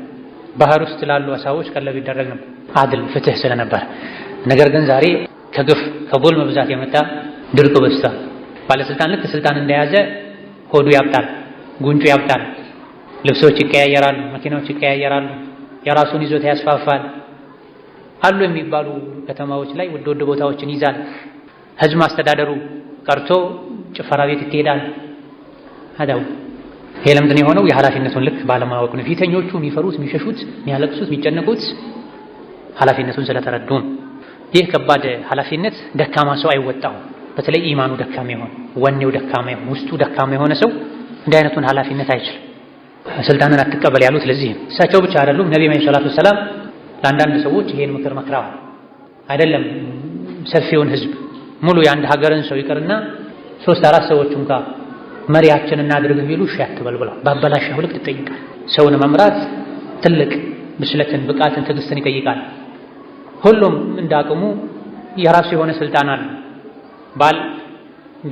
ባህር ውስጥ ላሉ አሳዎች ቀለብ ይደረግ ነበር። አድል ፍትህ ስለነበር። ነገር ግን ዛሬ ከግፍ ከظلم ብዛት የመጣ ድርቅ በዝቷል። ባለስልጣን ልክ ስልጣን እንደያዘ ሆዱ ያብጣል፣ ጉንጩ ያብጣል፣ ልብሶች ይቀያየራሉ፣ መኪናዎች ይቀያየራሉ፣ የራሱን ይዞታ ያስፋፋል። አሉ የሚባሉ ከተማዎች ላይ ውድ ቦታዎችን ይዛል። ህዝብ ማስተዳደሩ ቀርቶ ጭፈራ ቤት ይሄዳል። አዳው ይሄ ለምንድን የሆነው? የኃላፊነቱን ልክ ባለማወቅ ነው። ፊተኞቹ የሚፈሩት፣ የሚሸሹት፣ የሚያለቅሱት፣ የሚጨነቁት ኃላፊነቱን ስለተረዱ። ይህ ከባድ ኃላፊነት ደካማ ሰው አይወጣውም። በተለይ ኢማኑ ደካማ ይሆን፣ ወኔው ደካማ ይሆን፣ ውስጡ ደካማ የሆነ ሰው እንዲህ አይነቱን ኃላፊነት አይችልም። ስልጣንን አትቀበል ያሉት ለዚህ ነው። እሳቸው ብቻ አይደሉም። ነብዩ መሐመድ ሰለላሁ ዐለይሂ ወሰለም ለአንዳንድ ሰዎች ይሄን ምክር መክረዋል። አይደለም ሰፊውን ህዝብ ሙሉ የአንድ ሀገርን ሰው ይቅርና 3-4 ሰዎች እንኳን መሪያችን እናድርግ ቢሉ እሺ አትበል ብለዋል። ባበላሽው ልክ ትጠይቃል። ሰውን መምራት ትልቅ ብስለትን፣ ብቃትን፣ ትዕግስትን ይጠይቃል። ሁሉም እንዳቅሙ የራሱ የሆነ ስልጣን አለ። ባል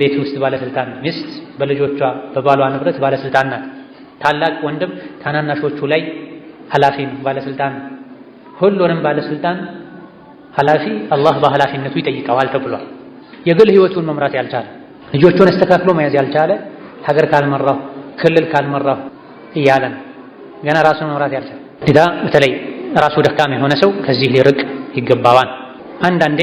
ቤት ውስጥ ባለስልጣን፣ ሚስት በልጆቿ በባሏ ንብረት ባለስልጣን ናት። ታላቅ ወንድም ታናናሾቹ ላይ ኃላፊ ነው፣ ባለስልጣን። ሁሉንም ባለስልጣን ኃላፊ አላህ በኃላፊነቱ ይጠይቀዋል ተብሏል። የግል ህይወቱን መምራት ያልቻለ፣ ልጆቹን አስተካክሎ መያዝ ያልቻለ ሀገር ካልመራሁ ክልል ካልመራሁ እያለ ነው ገና ራሱን መምራት ያልቻለ። በተለይ ራሱ ደካማ የሆነ ሰው ከዚህ ሊርቅ ይገባዋል። አንዳንዴ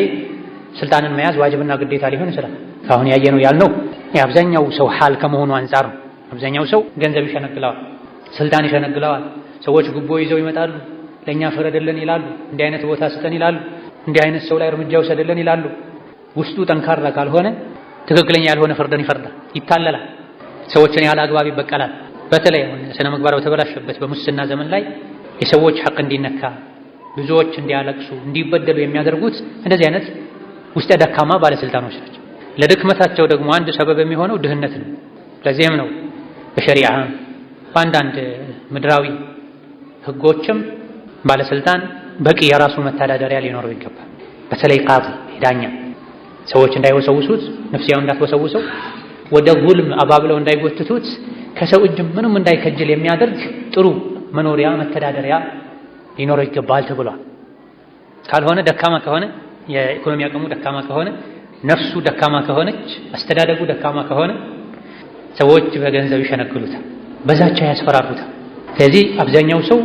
ስልጣንን መያዝ ዋጅብና ግዴታ ሊሆን ይችላል። ካሁን ያየነው ያልነው የአብዛኛው ሰው ሐል ከመሆኑ አንፃር ነው። አብዛኛው ሰው ገንዘብ ይሸነግለዋል፣ ስልጣን ይሸነግለዋል። ሰዎች ጉቦ ይዘው ይመጣሉ፣ ለኛ ፍረድልን ይላሉ፣ እንዲህ አይነት ቦታ ስጠን ይላሉ፣ እንዲህ አይነት ሰው ላይ እርምጃ ውሰድልን ይላሉ። ውስጡ ጠንካራ ካልሆነ ትክክለኛ ያልሆነ ፍርድን ይፈርዳል፣ ይታለላል፣ ሰዎችን ያለ አግባብ ይበቀላል። በተለይ ስነ ምግባር በተበላሸበት በሙስና ዘመን ላይ የሰዎች ሐቅ እንዲነካ ብዙዎች እንዲያለቅሱ እንዲበደሉ የሚያደርጉት እንደዚህ አይነት ውስጠ ደካማ ባለስልጣኖች ናቸው። ለድክመታቸው ደግሞ አንድ ሰበብ የሚሆነው ድህነት ነው። ለዚህም ነው በሸሪዓ በአንዳንድ ምድራዊ ህጎችም ባለስልጣን በቂ የራሱ መተዳደሪያ ሊኖረው ይገባል። በተለይ ቃዲ ዳኛ ሰዎች እንዳይወሰውሱት፣ ነፍሲያው እንዳትወሰውሰው፣ ወደ ዙልም አባብለው እንዳይጎትቱት፣ ከሰው እጅ ምንም እንዳይከጅል የሚያደርግ ጥሩ መኖሪያ መተዳደሪያ ሊኖረው ይገባል ተብሏል። ካልሆነ ደካማ ከሆነ የኢኮኖሚ አቅሙ ደካማ ከሆነ ነፍሱ ደካማ ከሆነች አስተዳደጉ ደካማ ከሆነ ሰዎች በገንዘብ ይሸነግሉታል፣ በዛቻ ያስፈራሩታል። ስለዚህ አብዛኛው ሰው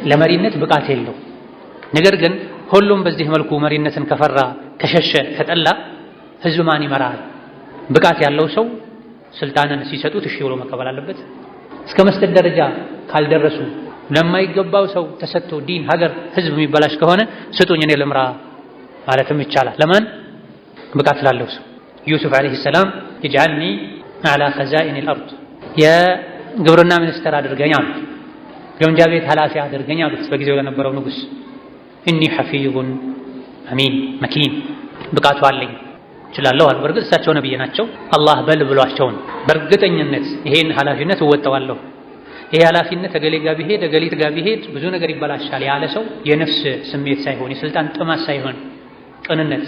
ለመሪነት ብቃት የለው። ነገር ግን ሁሉም በዚህ መልኩ መሪነትን ከፈራ ከሸሸ ከጠላ ህዝብ ማን ይመራል? ብቃት ያለው ሰው ስልጣንን ሲሰጡት እሺ ብሎ መቀበል አለበት። እስከ መስጠት ደረጃ ካልደረሱ ለማይገባው ሰው ተሰጥቶ ዲን፣ ሀገር፣ ህዝብ የሚበላሽ ከሆነ ስጡኝ እኔ ልምራ ማለትም ይቻላል። ለማን? ብቃት ላለው ሰው። ዩሱፍ ዓለይሂ ሰላም እጅዐልኒ ዐላ ኸዛኢኒል አርድ የግብርና ሚኒስትር አድርገኝ አሉት። ግምጃ ቤት ኃላፊ አድርገኝ አሉት በጊዜው ለነበረው ንጉስ። እኒ ሐፊዙን አሚን መኪን ብቃቱ አለኝ እችላለሁ አሉ። በእርግጥ እሳቸው ነብይ ናቸው። አላህ በል ብሏቸው ነው በእርግጠኝነት ይሄን ኃላፊነት እወጣዋለሁ። ይሄ ኃላፊነት እገሌ ጋር ቢሄድ እገሊት ጋር ቢሄድ ብዙ ነገር ይበላሻል ያለ ሰው የነፍስ ስሜት ሳይሆን የስልጣን ጥማት ሳይሆን ቅንነት፣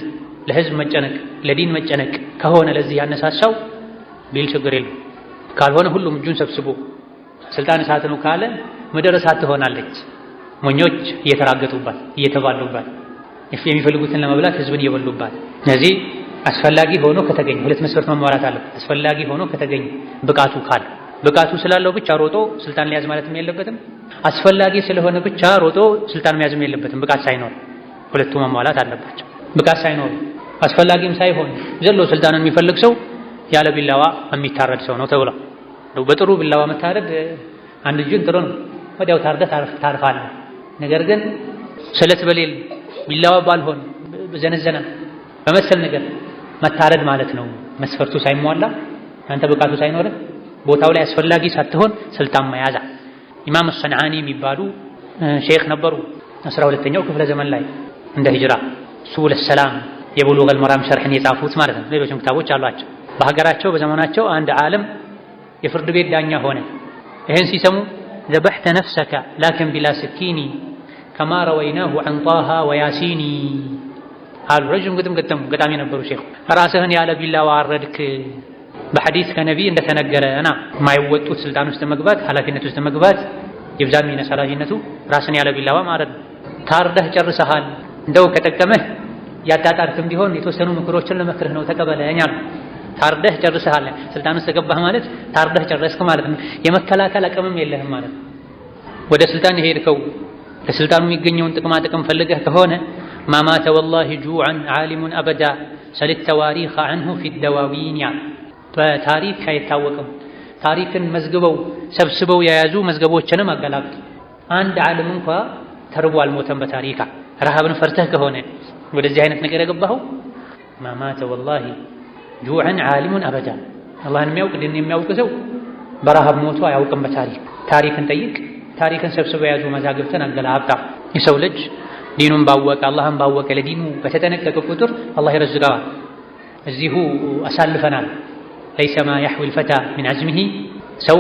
ለህዝብ መጨነቅ፣ ለዲን መጨነቅ ከሆነ ለዚህ ያነሳሳው ቢል ችግር የለም። ካልሆነ ሁሉም እጁን ሰብስቦ ስልጣን እሳት ነው ካለ ምድር እሳት ትሆናለች። ሞኞች እየተራገጡባት እየተባሉባት የሚፈልጉትን ለመብላት ህዝብን እየበሉባት። ስለዚህ አስፈላጊ ሆኖ ከተገኘ ሁለት መስፈርት መሟላት አለበት። አስፈላጊ ሆኖ ከተገኘ ብቃቱ ካለ ብቃቱ ስላለው ብቻ ሮጦ ስልጣን ሊያዝ ማለትም የለበትም። አስፈላጊ ስለሆነ ብቻ ሮጦ ስልጣን መያዝም የለበትም። ብቃት ሳይኖር ሁለቱ መሟላት አለባቸው። ብቃት ሳይኖር አስፈላጊም ሳይሆን ዘሎ ስልጣንን የሚፈልግ ሰው ያለ ቢላዋ የሚታረድ ሰው ነው ተብሏል። በጥሩ ቢላዋ መታረድ አንድ እጁን ጥሩ ነው፣ ወዲያው ታርደህ ታርፋለህ። ነገር ግን ስለት በሌል ቢላዋ ባልሆን በዘነዘና በመሰል ነገር መታረድ ማለት ነው። መስፈርቱ ሳይሟላ አንተ ብቃቱ ሳይኖርህ ቦታው ላይ አስፈላጊ ሳትሆን ስልጣን መያዝ። ኢማም ሰንዓኒ የሚባሉ ሼክ ነበሩ 12ኛው ክፍለ ዘመን ላይ እንደ ሂጅራ ሱቡል ሰላም የቡሉገል መራም ሸርሕን የጻፉት ማለት ነው። ሌሎችም ክታቦች አሏቸው። በሀገራቸው በዘመናቸው አንድ ዓለም የፍርድ ቤት ዳኛ ሆነ። ይህን ሲሰሙ ዘበሕተ ነፍሰከ ላኪን ቢላ ስኪኒ ከማ ረወይናሁ ዐን ጣሃ ወያሲኒ አሉ። ረጅም ግጥም ገጠሙ። ገጣሚ ነበሩ ሼኹ። ራስህን ያለ ቢላዋ አረድክ። በሐዲስ ከነቢይ እንደተነገረ እና የማይወጡት ስልጣን ውስጥ መግባት ኃላፊነት ውስጥ መግባት የብዛም ይነስ ኃላፊነቱ ራስን ያለ ቢላዋ ማረድ። ታርደህ ጨርሰሃል። እንደው ከጠቀመህ ያጣጣርክም ቢሆን የተወሰኑ ምክሮችን ለመክርህ ነው ተቀበለኝ አሉ። ታርደህ ጨርሰሃል። ስልጣን ውስጥ ገባህ ማለት ታርደህ ጨረስክ ማለት ነው። የመከላከል አቅምም የለህም ማለት ነው። ወደ ስልጣን የሄድከው ከስልጣኑ የሚገኘውን ጥቅማ ጥቅም ፈልገህ ከሆነ ማማተ ወላሂ ጁዐን ዓሊሙን አበዳ ሰሊት ተዋሪኸ ዐንሁ ፊ ደዋዊን ያ በታሪክ አይታወቅም። ታሪክን መዝግበው ሰብስበው የያዙ መዝገቦችንም አገላብጥ። አንድ ዓለም እንኳ ተርቦ አልሞተም በታሪካ። ረሃብን ፈርተህ ከሆነ ወደዚህ አይነት ነገር የገባኸው ማማተ ወላሂ ጁዐን ዓሊሙን አበዳ አላህን የሚያውቅ ዲን የሚያውቅ ሰው በረሃብ ሞቶ አያውቅም። በታሪክ ታሪክን ጠይቅ። ታሪክን ሰብስበው የያዙ መዛግብትን አገላብጣ። የሰው ልጅ ዲኑን ባወቀ አላህን ባወቀ ለዲኑ በተጠነቀቀ ቁጥር አላህ ይረዝቀዋል። እዚሁ አሳልፈናል። ለይሰ ማ የሕዊል ፈታ ሚን ዐዝሚሂ ሰው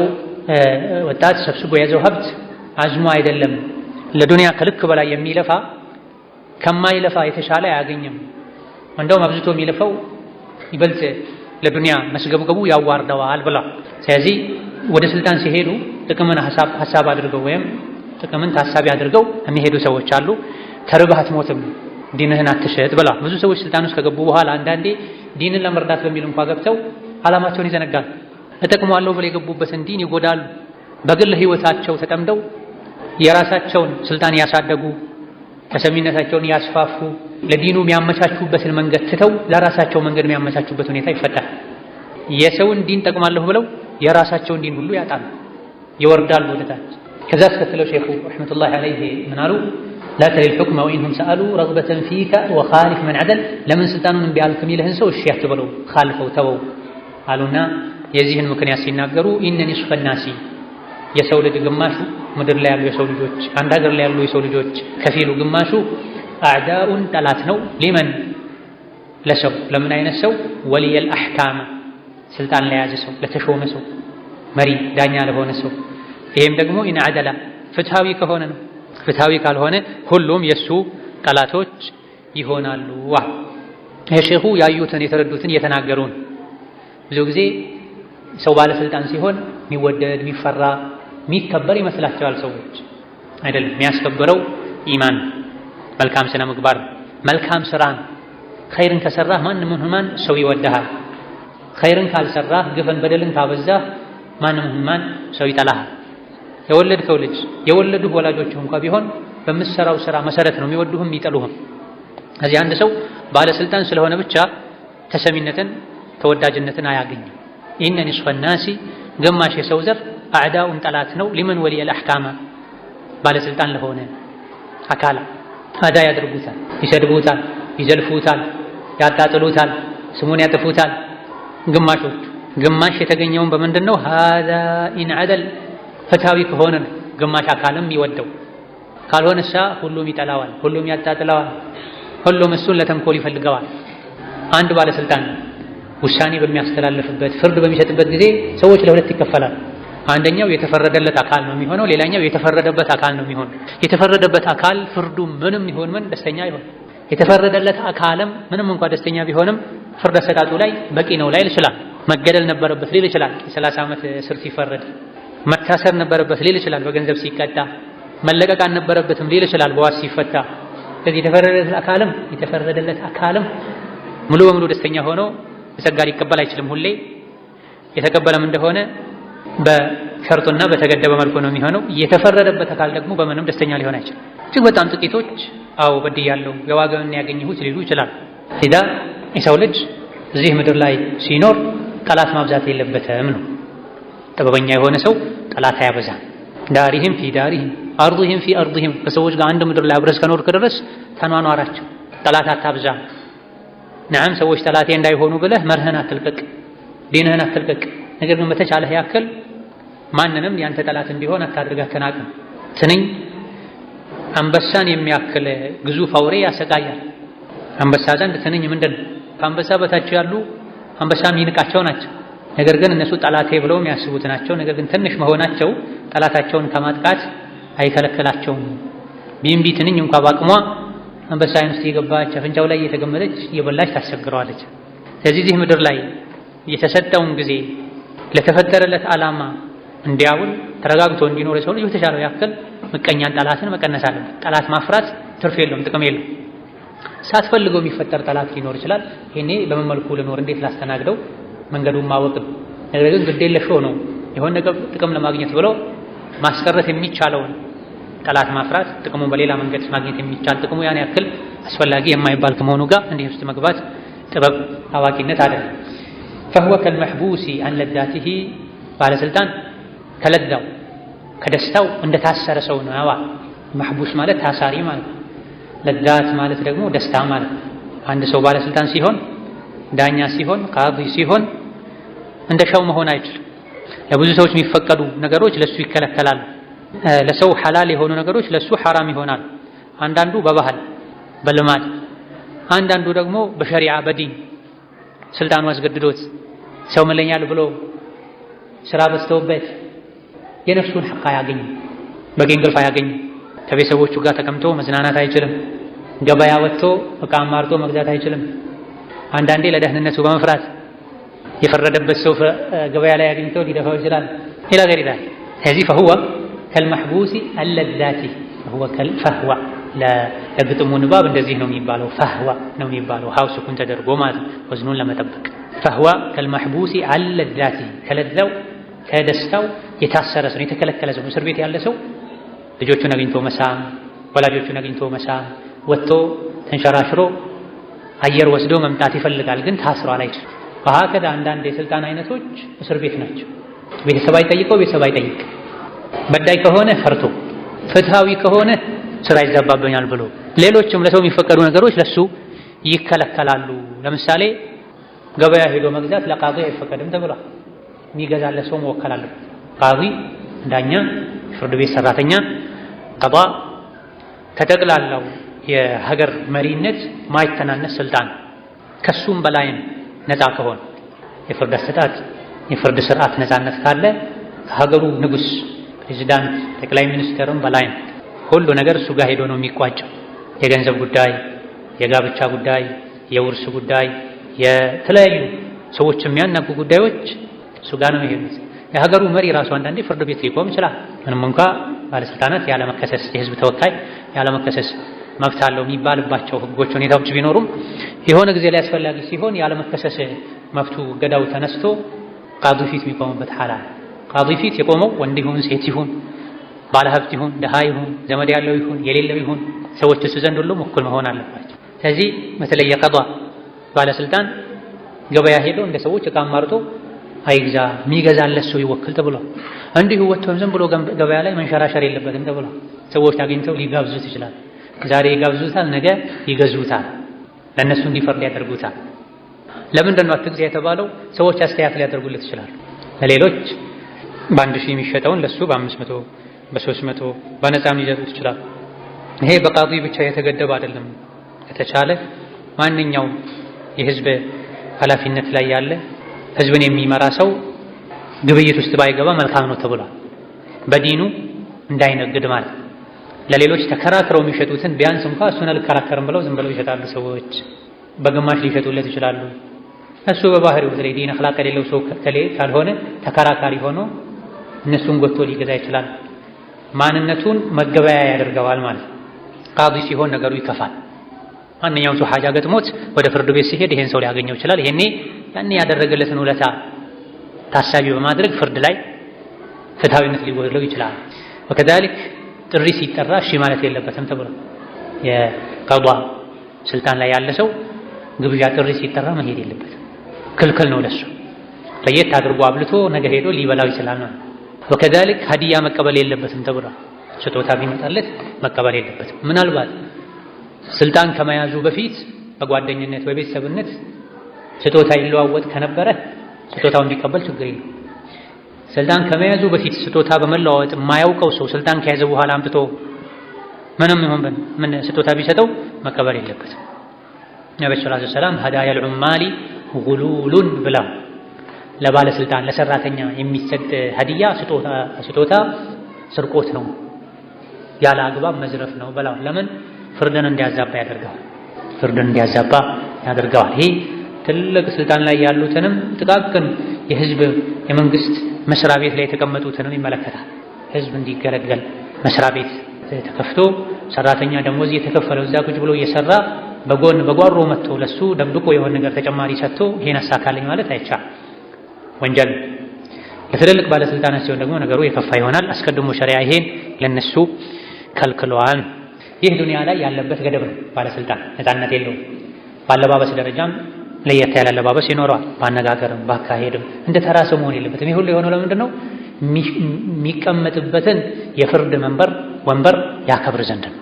ወጣት ሰብስቦ የያዘው ሀብት አዝሞ አይደለም። ለዱንያ ከልክ በላይ የሚለፋ ከማይለፋ የተሻለ አያገኝም። እንደውም አብዝቶ የሚለፋው ይበልጥ ለዱንያ መስገብገቡ ያዋርደዋል ብላ። ስለዚህ ወደ ስልጣን ሲሄዱ ጥቅምን ሐሳብ አድርገው ወይም ጥቅምን ታሳቢ አድርገው የሚሄዱ ሰዎች አሉ። ተርበህ አትሞትም፣ ዲንህን አትሸጥ ብላ። ብዙ ሰዎች ስልጣን ውስጥ ከገቡ በኋላ አንዳንዴ ዲንን ለመርዳት በሚል እንኳ ገብተው ዓላማቸውን ይዘነጋሉ። እጠቅመዋለሁ ብለው የገቡበትን ዲን ይጎዳሉ። በግል ህይወታቸው ተጠምደው የራሳቸውን ስልጣን ያሳደጉ ተሰሚነታቸውን ያስፋፉ ለዲኑ የሚያመቻቹበትን መንገድ ትተው ለራሳቸው መንገድ የሚያመቻቹበት ሁኔታ ይፈጠራል። የሰውን ዲን ጠቅማለሁ ብለው የራሳቸውን ዲን ሁሉ ያጣሉ፣ ይወርዳሉ ወደታች። ከዛ አስከትለው ሼኹ ረሕመቱላሂ ዐለይሂ ምን አሉ? ላ ተሊል ሑክመ ወኢንሁም ሰአሉ ረግበተን ፊከ ወኻሊፍ መን ዐደል። ለምን ስልጣኑን እምቢ አልክ የሚልህን ሰው እሺ አትበለው፣ ካልፈው ተወው አሉና የዚህን ምክንያት ሲናገሩ ኢነ ኒስፈ ናሲ የሰው ልጅ ግማሹ ምድር ላይ ያሉ የሰው ልጆች አንድ ሀገር ላይ ያሉ የሰው ልጆች ከፊሉ ግማሹ አዕዳኡን ጠላት ነው ሊመን ለሰው ለምን አይነት ሰው ወሊየል አሕካም ስልጣን ላይ ያዘ ሰው ለተሾመ ሰው መሪ ዳኛ ለሆነ ሰው ይሄም ደግሞ ኢን አደላ ፍትሃዊ ከሆነ ነው ፍትሃዊ ካልሆነ ሁሉም የሱ ጠላቶች ይሆናሉ የሼኹ ያዩትን የተረዱትን እየተናገሩን ብዙ ጊዜ ሰው ባለስልጣን ሲሆን የሚወደድ የሚፈራ የሚከበር ይመስላቸዋል ሰዎች አይደለም የሚያስከብረው ኢማን መልካም ስነ ምግባር መልካም ስራን ኸይርን ከሰራህ ማን ሰው ይወድሃል ኸይርን ካልሰራህ ግፍን በደልን ካበዛህ ማን ሰው ይጠላሃል የወለድከው ልጅ የወለዱህ ወላጆችህ እንኳን ቢሆን በምትሰራው ስራ መሰረት ነው የሚወዱህም የሚጠሉህም እዚህ አንድ ሰው ባለስልጣን ስለሆነ ብቻ ተሰሚነትን ተወዳጅነትን አያገኝም ኢነ ኒስፈ ናሲ ግማሽ የሰው ዘር አዕዳኡን ጠላት ነው ሊመን ወሊየል አሕካም ባለስልጣን ለሆነ አካል አዳ ያድርጉታል ይሰድቡታል ይዘልፉታል ያጣጥሉታል ስሙን ያጠፉታል ግማሽ የተገኘውን በምንድነው ሃዛ ኢን አደል ፍትሃዊ ከሆነ ግማሽ አካልም ይወደው ካልሆነሳ ሁሉም ይጠላዋል ሁሉም ያጣጥለዋል ሁሉም እሱን ለተንኮል ይፈልገዋል አንድ ባለስልጣን ውሳኔ በሚያስተላልፍበት ፍርድ በሚሰጥበት ጊዜ ሰዎች ለሁለት ይከፈላል አንደኛው የተፈረደለት አካል ነው የሚሆነው ሌላኛው የተፈረደበት አካል ነው የሚሆነው የተፈረደበት አካል ፍርዱ ምንም ይሁን ምን ደስተኛ ይሆን የተፈረደለት አካልም ምንም እንኳን ደስተኛ ቢሆንም ፍርድ አሰጣጡ ላይ በቂ ነው ላይል ይችላል መገደል ነበረበት ሊል ይችላል 30 ዓመት እስር ሲፈረድ መታሰር ነበረበት ሊል ይችላል በገንዘብ ሲቀጣ መለቀቅ አልነበረበትም ሊል ይችላል በዋስ ሲፈታ ስለዚህ የተፈረደለት አካልም ሙሉ በሙሉ ደስተኛ ሆኖ ጸጋ ሊቀበል አይችልም ሁሌ የተቀበለም እንደሆነ በሸርጡና በተገደበ መልኩ ነው የሚሆነው የተፈረደበት አካል ደግሞ በምንም ደስተኛ ሊሆን አይችልም እጅግ በጣም ጥቂቶች አው በድያለሁ የዋጋውን ያገኘሁት ሊሉ ይችላል ኢዳ የሰው ልጅ እዚህ ምድር ላይ ሲኖር ጠላት ማብዛት የለበትም ነው ጥበበኛ የሆነ ሰው ጠላት አያበዛም ዳሪህም ፊ ዳሪህም አርضህም ፊ አርضህም ከሰዎች ጋር አንድ ምድር ላይ አብረህ ከኖርክ ድረስ ተኗኗራቸው ጠላት አታብዛ ነዓም ሰዎች ጠላቴ እንዳይሆኑ ብለህ መርህን አትልቀቅ ዲንህን አትልቀቅ ነገር ግን በተቻለህ ያክል ማንንም ያንተ ጠላት እንዲሆን አታድርግ አትናቅም ትንኝ አንበሳን የሚያክል ግዙፍ አውሬ ያሰቃያል አንበሳ ዘንድ ትንኝ ምንድን ከአንበሳ በታች ያሉ አንበሳም ይንቃቸው ናቸው ነገር ግን እነሱ ጠላቴ ብለው የሚያስቡት ናቸው ነገር ግን ትንሽ መሆናቸው ጠላታቸውን ከማጥቃት አይከለከላቸውም ቢምቢ ትንኝ እንኳን ባቅሟ አንበሳ አይን ውስጥ የገባች አፍንጫው ላይ እየተገመደች እየበላች ታስቸግረዋለች ስለዚህ ምድር ላይ የተሰጠውን ጊዜ ለተፈጠረለት ዓላማ እንዲያውል ተረጋግቶ እንዲኖር ሰው ልጅ የተሻለው ያክል ምቀኛን ጠላትን መቀነስ አለበት ጠላት ማፍራት ትርፍ የለውም ጥቅም የለውም ሳትፈልገው የሚፈጠር ጠላት ሊኖር ይችላል ይሄኔ በምን መልኩ ልኖር እንዴት ላስተናግደው መንገዱን ማወቅ ነገር ግን ግዴለሽ ሆኖ የሆነ ጥቅም ለማግኘት ብሎ ማስቀረት የሚቻለውን ጠላት ማፍራት ጥቅሙን በሌላ መንገድ ማግኘት የሚቻል ጥቅሙ ያን ያክል አስፈላጊ የማይባል ከመሆኑ ጋር እንዲህ ውስጥ መግባት ጥበብ አዋቂነት አይደለም فهو كالمحبوس عن لذاته ባለስልጣን ከለዛው ከደስታው እንደታሰረ ሰው ነው محبوس ማለት ታሳሪ ማለት ለዛት ማለት ደግሞ ደስታ ማለት አንድ ሰው ባለስልጣን ሲሆን ዳኛ ሲሆን ቃዲ ሲሆን እንደሻው መሆን አይችልም ለብዙ ሰዎች የሚፈቀዱ ነገሮች ለሱ ይከለከላሉ ለሰው ሐላል የሆኑ ነገሮች ለሱ ሐራም ይሆናል አንዳንዱ በባህል በልማድ አንዳንዱ ደግሞ በሸሪዓ በዲን ስልጣኑ አስገድዶት ሰው መለኛል ብሎ ስራ በስተውበት የነፍሱን ሐቅ ያገኝ በገንዘብ ያገኝ ከቤተሰቦቹ ጋር ተቀምጦ መዝናናት አይችልም ገበያ ወጥቶ ዕቃ ማርጦ መግዛት አይችልም አንዳንዴ ለደህንነቱ በመፍራት የፈረደበት ሰው ገበያ ላይ ያገኝቶ ሊደፋው ይችላል ኢላ ገሪ ذلك ስለዚህ فهو كالمحبوس اللذاتي فهو كالفهو ለግጥሙ ንባብ እንደዚህ ነው የሚባለው ፈህዋ ነው የሚባለው ሀውስ ኩን ተደርጎ ማለት ወዝኑን ለመጠበቅ ፈህዋ ከልመሕቡሲ አለዛቲ ከለዛው ከደስታው የታሰረ ሰው የተከለከለ ሰው እስር ቤት ያለ ሰው ልጆቹን አግኝቶ መሳም ወላጆቹን አግኝቶ መሳም ወጥቶ ተንሸራሽሮ አየር ወስዶ መምጣት ይፈልጋል ግን ታስሯል አይችልም ወሀከዛ አንዳንድ የስልጣን አይነቶች እስር ቤት ናቸው ቤተሰብ አይጠይቀው ቤተሰብ አይጠይቅ በዳይ ከሆነ ፈርቶ ፍትሃዊ ከሆነ ስራ ይዛባበኛል ብሎ ሌሎችም ለሰው የሚፈቀዱ ነገሮች ለሱ ይከለከላሉ ለምሳሌ ገበያ ሄዶ መግዛት ለቃዲ አይፈቀድም ተብሏል የሚገዛለት ሰው መወከል አለበት ቃዲ ዳኛ፣ የፍርድ ቤት ሰራተኛ ቀዷ ከጠቅላላው የሀገር መሪነት ማይተናነስ ስልጣን ከሱም በላይም ነፃ ከሆነ የፍርድ አሰጣጥ የፍርድ ስርዓት ነፃነት ካለ ከሀገሩ ንጉስ፣ ፕሬዝዳንት፣ ጠቅላይ ሚኒስትርም በላይ ሁሉ ነገር እሱ ጋር ሄዶ ነው የሚቋጨው። የገንዘብ ጉዳይ፣ የጋብቻ ጉዳይ፣ የውርስ ጉዳይ፣ የተለያዩ ሰዎች የሚያናጉ ጉዳዮች እሱ ጋር ነው የሚሄዱት። የሀገሩ መሪ ራሱ አንዳንዴ ፍርድ ቤት ሊቆም ይችላል። ምንም እንኳ ባለስልጣናት ያለመከሰስ የህዝብ ተወካይ ያለመከሰስ መብት አለው የሚባልባቸው ህጎች፣ ሁኔታዎች ቢኖሩም የሆነ ጊዜ ላይ አስፈላጊ ሲሆን ያለመከሰስ መብቱ ገዳው ተነስቶ ቃዲ ፊት የሚቆምበት ሐላ ቃዲ ፊት የቆመው ወንድ ይሁን ሴት ይሁን ባለሀብት ይሁን ድሃ ይሁን ዘመድ ያለው ይሁን የሌለው ይሁን ሰዎች እሱ ዘንድ ሁሉም እኩል መሆን አለባቸው። ስለዚህ በተለይ የቀዷ ባለስልጣን ገበያ ሄዶ እንደ ሰዎች ዕቃ አማርጦ አይግዛ፣ የሚገዛለት ሰው ይወክል ተብሏል። እንዲሁ ወጥቶም ዝም ብሎ ገበያ ላይ መንሸራሸር የለበትም ተብሏል። ሰዎች አግኝተው ሊጋብዙት ይችላል። ዛሬ ይጋብዙታል፣ ነገ ይገዙታል፣ ለእነሱ እንዲፈርድ ያደርጉታል። ለምንድን ነው አትግዛ የተባለው? ሰዎች አስተያየት ሊያደርጉለት ይችላሉ። ለሌሎች በ1000 የሚሸጠውን ለሱ በ500 በ300 በነፃም ሊሸጡት ይችላል። ይሄ በቃዲ ብቻ የተገደበ አይደለም። ከተቻለ ማንኛውም የህዝብ ኃላፊነት ላይ ያለ ህዝብን የሚመራ ሰው ግብይት ውስጥ ባይገባ መልካም ነው ተብሏል። በዲኑ እንዳይነግድ ማለት ለሌሎች ተከራክረው የሚሸጡትን ቢያንስ እንኳን እሱን አልከራከርም ብለው ዝም ብለው ይሸጣሉ ሰዎች። በግማሽ ሊሸጡለት ይችላሉ። እሱ በባህሪው በተለይ ዲን አኽላቅ የሌለው ሰው ካልሆነ ተከራካሪ ሆኖ እነሱን ጎትቶ ሊገዛ ይችላል። ማንነቱን መገበያ ያደርገዋል ማለት። ቃዲ ሲሆን ነገሩ ይከፋል። ማንኛውም ሰው ሐጃ ገጥሞት ወደ ፍርድ ቤት ሲሄድ ይሄን ሰው ሊያገኘው ይችላል። ይሄኔ ያኔ ያደረገለትን ውለታ ታሳቢ በማድረግ ፍርድ ላይ ፍትሃዊነት ሊጎድለው ይችላል። ወከዛሊክ ጥሪ ሲጠራ እሺ ማለት የለበትም ተብሎ የቀዷ ስልጣን ላይ ያለ ሰው ግብዣ ጥሪ ሲጠራ መሄድ የለበትም፣ ክልክል ነው ለሱ። ለየት አድርጎ አብልቶ ነገ ሄዶ ሊበላው ይችላል ማለት። ወከዛሊክ ሀዲያ መቀበል የለበትም ተብሏል። ስጦታ ቢመጣለት መቀበል የለበትም። ምናልባት ስልጣን ከመያዙ በፊት በጓደኝነት በቤተሰብነት ስጦታ ይለዋወጥ ከነበረ ስጦታው እንዲቀበል ችግር የለም። ስልጣን ከመያዙ በፊት ስጦታ በመለዋወጥ የማያውቀው ሰው ስልጣን ከያዘ በኋላ አምጥቶ ምንም ይሁን ምን ስጦታ ቢሰጠው መቀበል የለበትም። ነብዩ ሰለላሁ ዐለይሂ ወሰለም ሀዳያል ዑማሊ ጉሉሉን ብላ ለባለስልጣን ለሰራተኛ የሚሰጥ ሀዲያ ስጦታ ስርቆት ነው፣ ያለ አግባብ መዝረፍ ነው ብላ። ለምን? ፍርድን እንዲያዛባ ያደርገዋል። ይሄ ትልቅ ስልጣን ላይ ያሉትንም ጥቃቅን የህዝብ የመንግስት መስሪያ ቤት ላይ የተቀመጡትንም ይመለከታል። ህዝብ እንዲገለገል መስሪያ ቤት ተከፍቶ ሰራተኛ ደሞዝ እየተከፈለው እዛ ቁጭ ብሎ እየሰራ በጎን በጓሮ መጥቶ ለሱ ደብቆ የሆነ ነገር ተጨማሪ ሰጥቶ ይሄን አሳካልኝ ማለት አይቻልም፣ ወንጀል። ለትልልቅ ባለስልጣናት ሲሆን ደግሞ ነገሩ የከፋ ይሆናል። አስቀድሞ ሸሪዓ ይሄን ለነሱ ከልክለዋል። ይህ ዱንያ ላይ ያለበት ገደብ ነው። ባለስልጣን ነፃነት የለውም። ባለባበስ ደረጃም ለየት ያለ አለባበስ ይኖረዋል። ባነጋገርም ባካሄድም እንደ ተራ ሰው መሆን የለበትም። ይሄ ሁሉ የሆነው ለምንድን ነው? የሚቀመጥበትን የፍርድ ወንበር ያከብር ዘንድ ነው።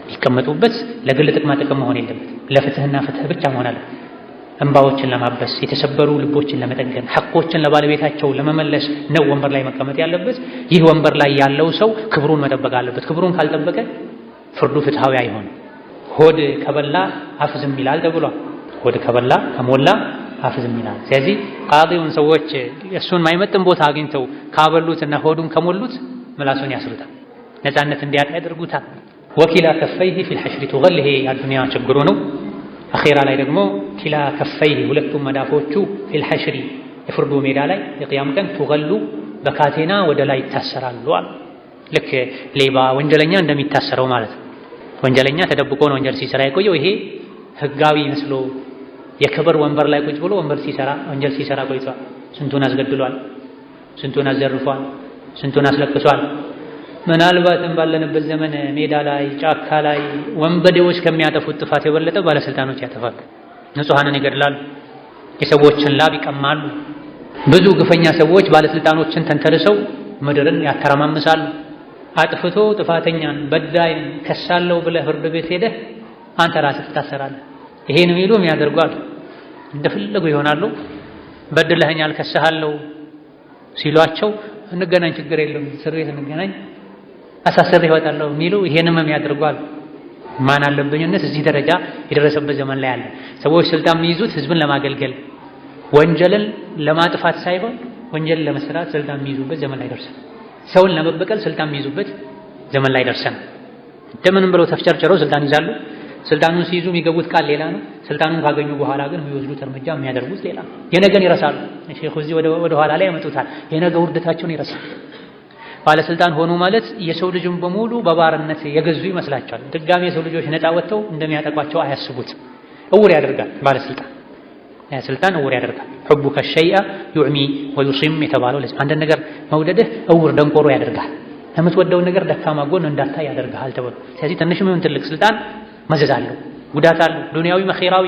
የሚቀመጡበት ለግል ጥቅማ ጥቅም መሆን የለበትም። ለፍትህና ፍትህ ብቻ መሆን አለ። እንባዎችን ለማበስ የተሰበሩ ልቦችን ለመጠገን ሐቆችን ለባለቤታቸው ለመመለስ ነው ወንበር ላይ መቀመጥ ያለበት። ይህ ወንበር ላይ ያለው ሰው ክብሩን መጠበቅ አለበት። ክብሩን ካልጠበቀ ፍርዱ ፍትሃዊ አይሆንም። ሆድ ከበላ አፍ ዝም ይላል ተብሏል። ሆድ ከበላ ከሞላ አፍ ዝም ይላል። ስለዚህ ቃዲውን ሰዎች እሱን ማይመጥን ቦታ አግኝተው ካበሉትና ሆዱን ከሞሉት ምላሱን ያስሩታል፣ ነፃነት እንዲያጣ ያደርጉታል። ወኪላ ከፈይህ ፊል ሐሽሪ ትገል። ይሄ የዱንያ ችግሩ ነው። አኺራ ላይ ደግሞ ኪላ ከፈይህ ሁለቱም መዳፎቹ ፊል ሐሽሪ የፍርዱ ሜዳ ላይ የቅያም ቀን ትገሉ በካቴና ወደ ላይ ይታሰራሉ። ልክ ሌባ ወንጀለኛ እንደሚታሰረው ማለት ነው። ወንጀለኛ ተደብቆ ነው ወንጀል ሲሰራ የቆየው። ይሄ ህጋዊ መስሎ የክብር ወንበር ላይ ቁጭ ብሎ ወንጀል ሲሰራ ቆይቷል። ስንቱን አስገድሏል፣ ስንቱን አዘርፏል፣ ስንቱን አስለቅሷል። ምናልባትም ባለንበት ዘመን ሜዳ ላይ ጫካ ላይ ወንበዴዎች ከሚያጠፉት ጥፋት የበለጠ ባለስልጣኖች ያጠፋሉ። ንጹሐንን ይገድላሉ፣ የሰዎችን ላብ ይቀማሉ። ብዙ ግፈኛ ሰዎች ባለስልጣኖችን ተንተርሰው ምድርን ያተረማምሳሉ። አጥፍቶ ጥፋተኛን በዳይን ከሳለው ብለህ ፍርድ ቤት ሄደህ አንተ ራስህ ትታሰራለህ። ይሄን የሚሉ የሚያደርጓሉ እንደፈለጉ ይሆናሉ። በድለኸኛል ከሰሃለው ሲሏቸው እንገናኝ ችግር የለውም እስር ቤት እንገናኝ አሳስሬ እወጣለሁ የሚሉ ይሄንም የሚያደርጓል። ማን አለብኝነት እዚህ ደረጃ የደረሰበት ዘመን ላይ አለ። ሰዎች ስልጣን የሚይዙት ህዝብን ለማገልገል ወንጀልን ለማጥፋት ሳይሆን ወንጀልን ለመስራት ስልጣን የሚይዙበት ዘመን ላይ ደርሰን፣ ሰውን ለመበቀል ስልጣን የሚይዙበት ዘመን ላይ ደርሰን እንደምንም ብለው ተፍጨርጭረው ስልጣን ይዛሉ። ስልጣኑን ሲይዙ የሚገቡት ቃል ሌላ ነው። ስልጣኑን ካገኙ በኋላ ግን የሚወስዱት እርምጃ የሚያደርጉት ሌላ ነው። የነገን ይረሳሉ። ሼኹ እዚህ ወደ ኋላ ላይ ያመጡታል። የነገ ውርደታቸውን ይረሳሉ። ባለስልጣን ሆኑ ማለት የሰው ልጅን በሙሉ በባርነት የገዙ ይመስላቸዋል። ድጋሚ የሰው ልጆች ነፃ ወጥተው እንደሚያጠቋቸው አያስቡትም። እውር ያደርጋል ባለስልጣን። ስልጣን እውር ያደርጋል። ሑቡከ ሸይአ ዩዕሚ ወዩሲም የተባለው ለዚህ አንድ ነገር መውደድህ እውር ደንቆሮ ያደርጋል። የምትወደውን ነገር ደካማ ጎን እንዳታይ ያደርጋል ተብሎ። ስለዚህ ትንሽም ይሁን ትልቅ ስልጣን መዘዝ አለው፣ ጉዳት አለው፣ ዱንያዊ መኺራዊ።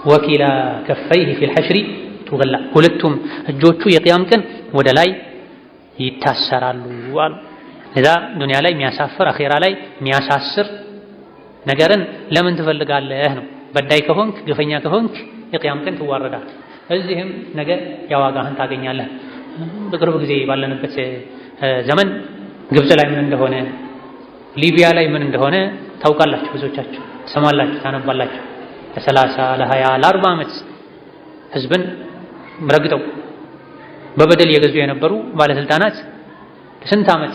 ወኪላ ከፈይህ ፊል ሐሽሪ ቱገላ፣ ሁለቱም እጆቹ የቅያም ቀን ወደ ላይ ይታሰራሉ አሉ። ለዛ ዱንያ ላይ የሚያሳፍር አኺራ ላይ የሚያሳስር ነገርን ለምን ትፈልጋለህ ነው። በዳይ ከሆንክ ግፈኛ ከሆንክ የቅያም ቀን ትዋረዳል። እዚህም ነገ ያዋጋህን ታገኛለህ። በቅርብ ጊዜ ባለንበት ዘመን ግብጽ ላይ ምን እንደሆነ ሊቢያ ላይ ምን እንደሆነ ታውቃላችሁ። ብዙዎቻችሁ ትሰማላችሁ፣ ታነባላችሁ። ለ30 ለ20 ለ40 ዓመት ህዝብን ረግጠው በበደል የገዙ የነበሩ ባለስልጣናት ስንት ዓመት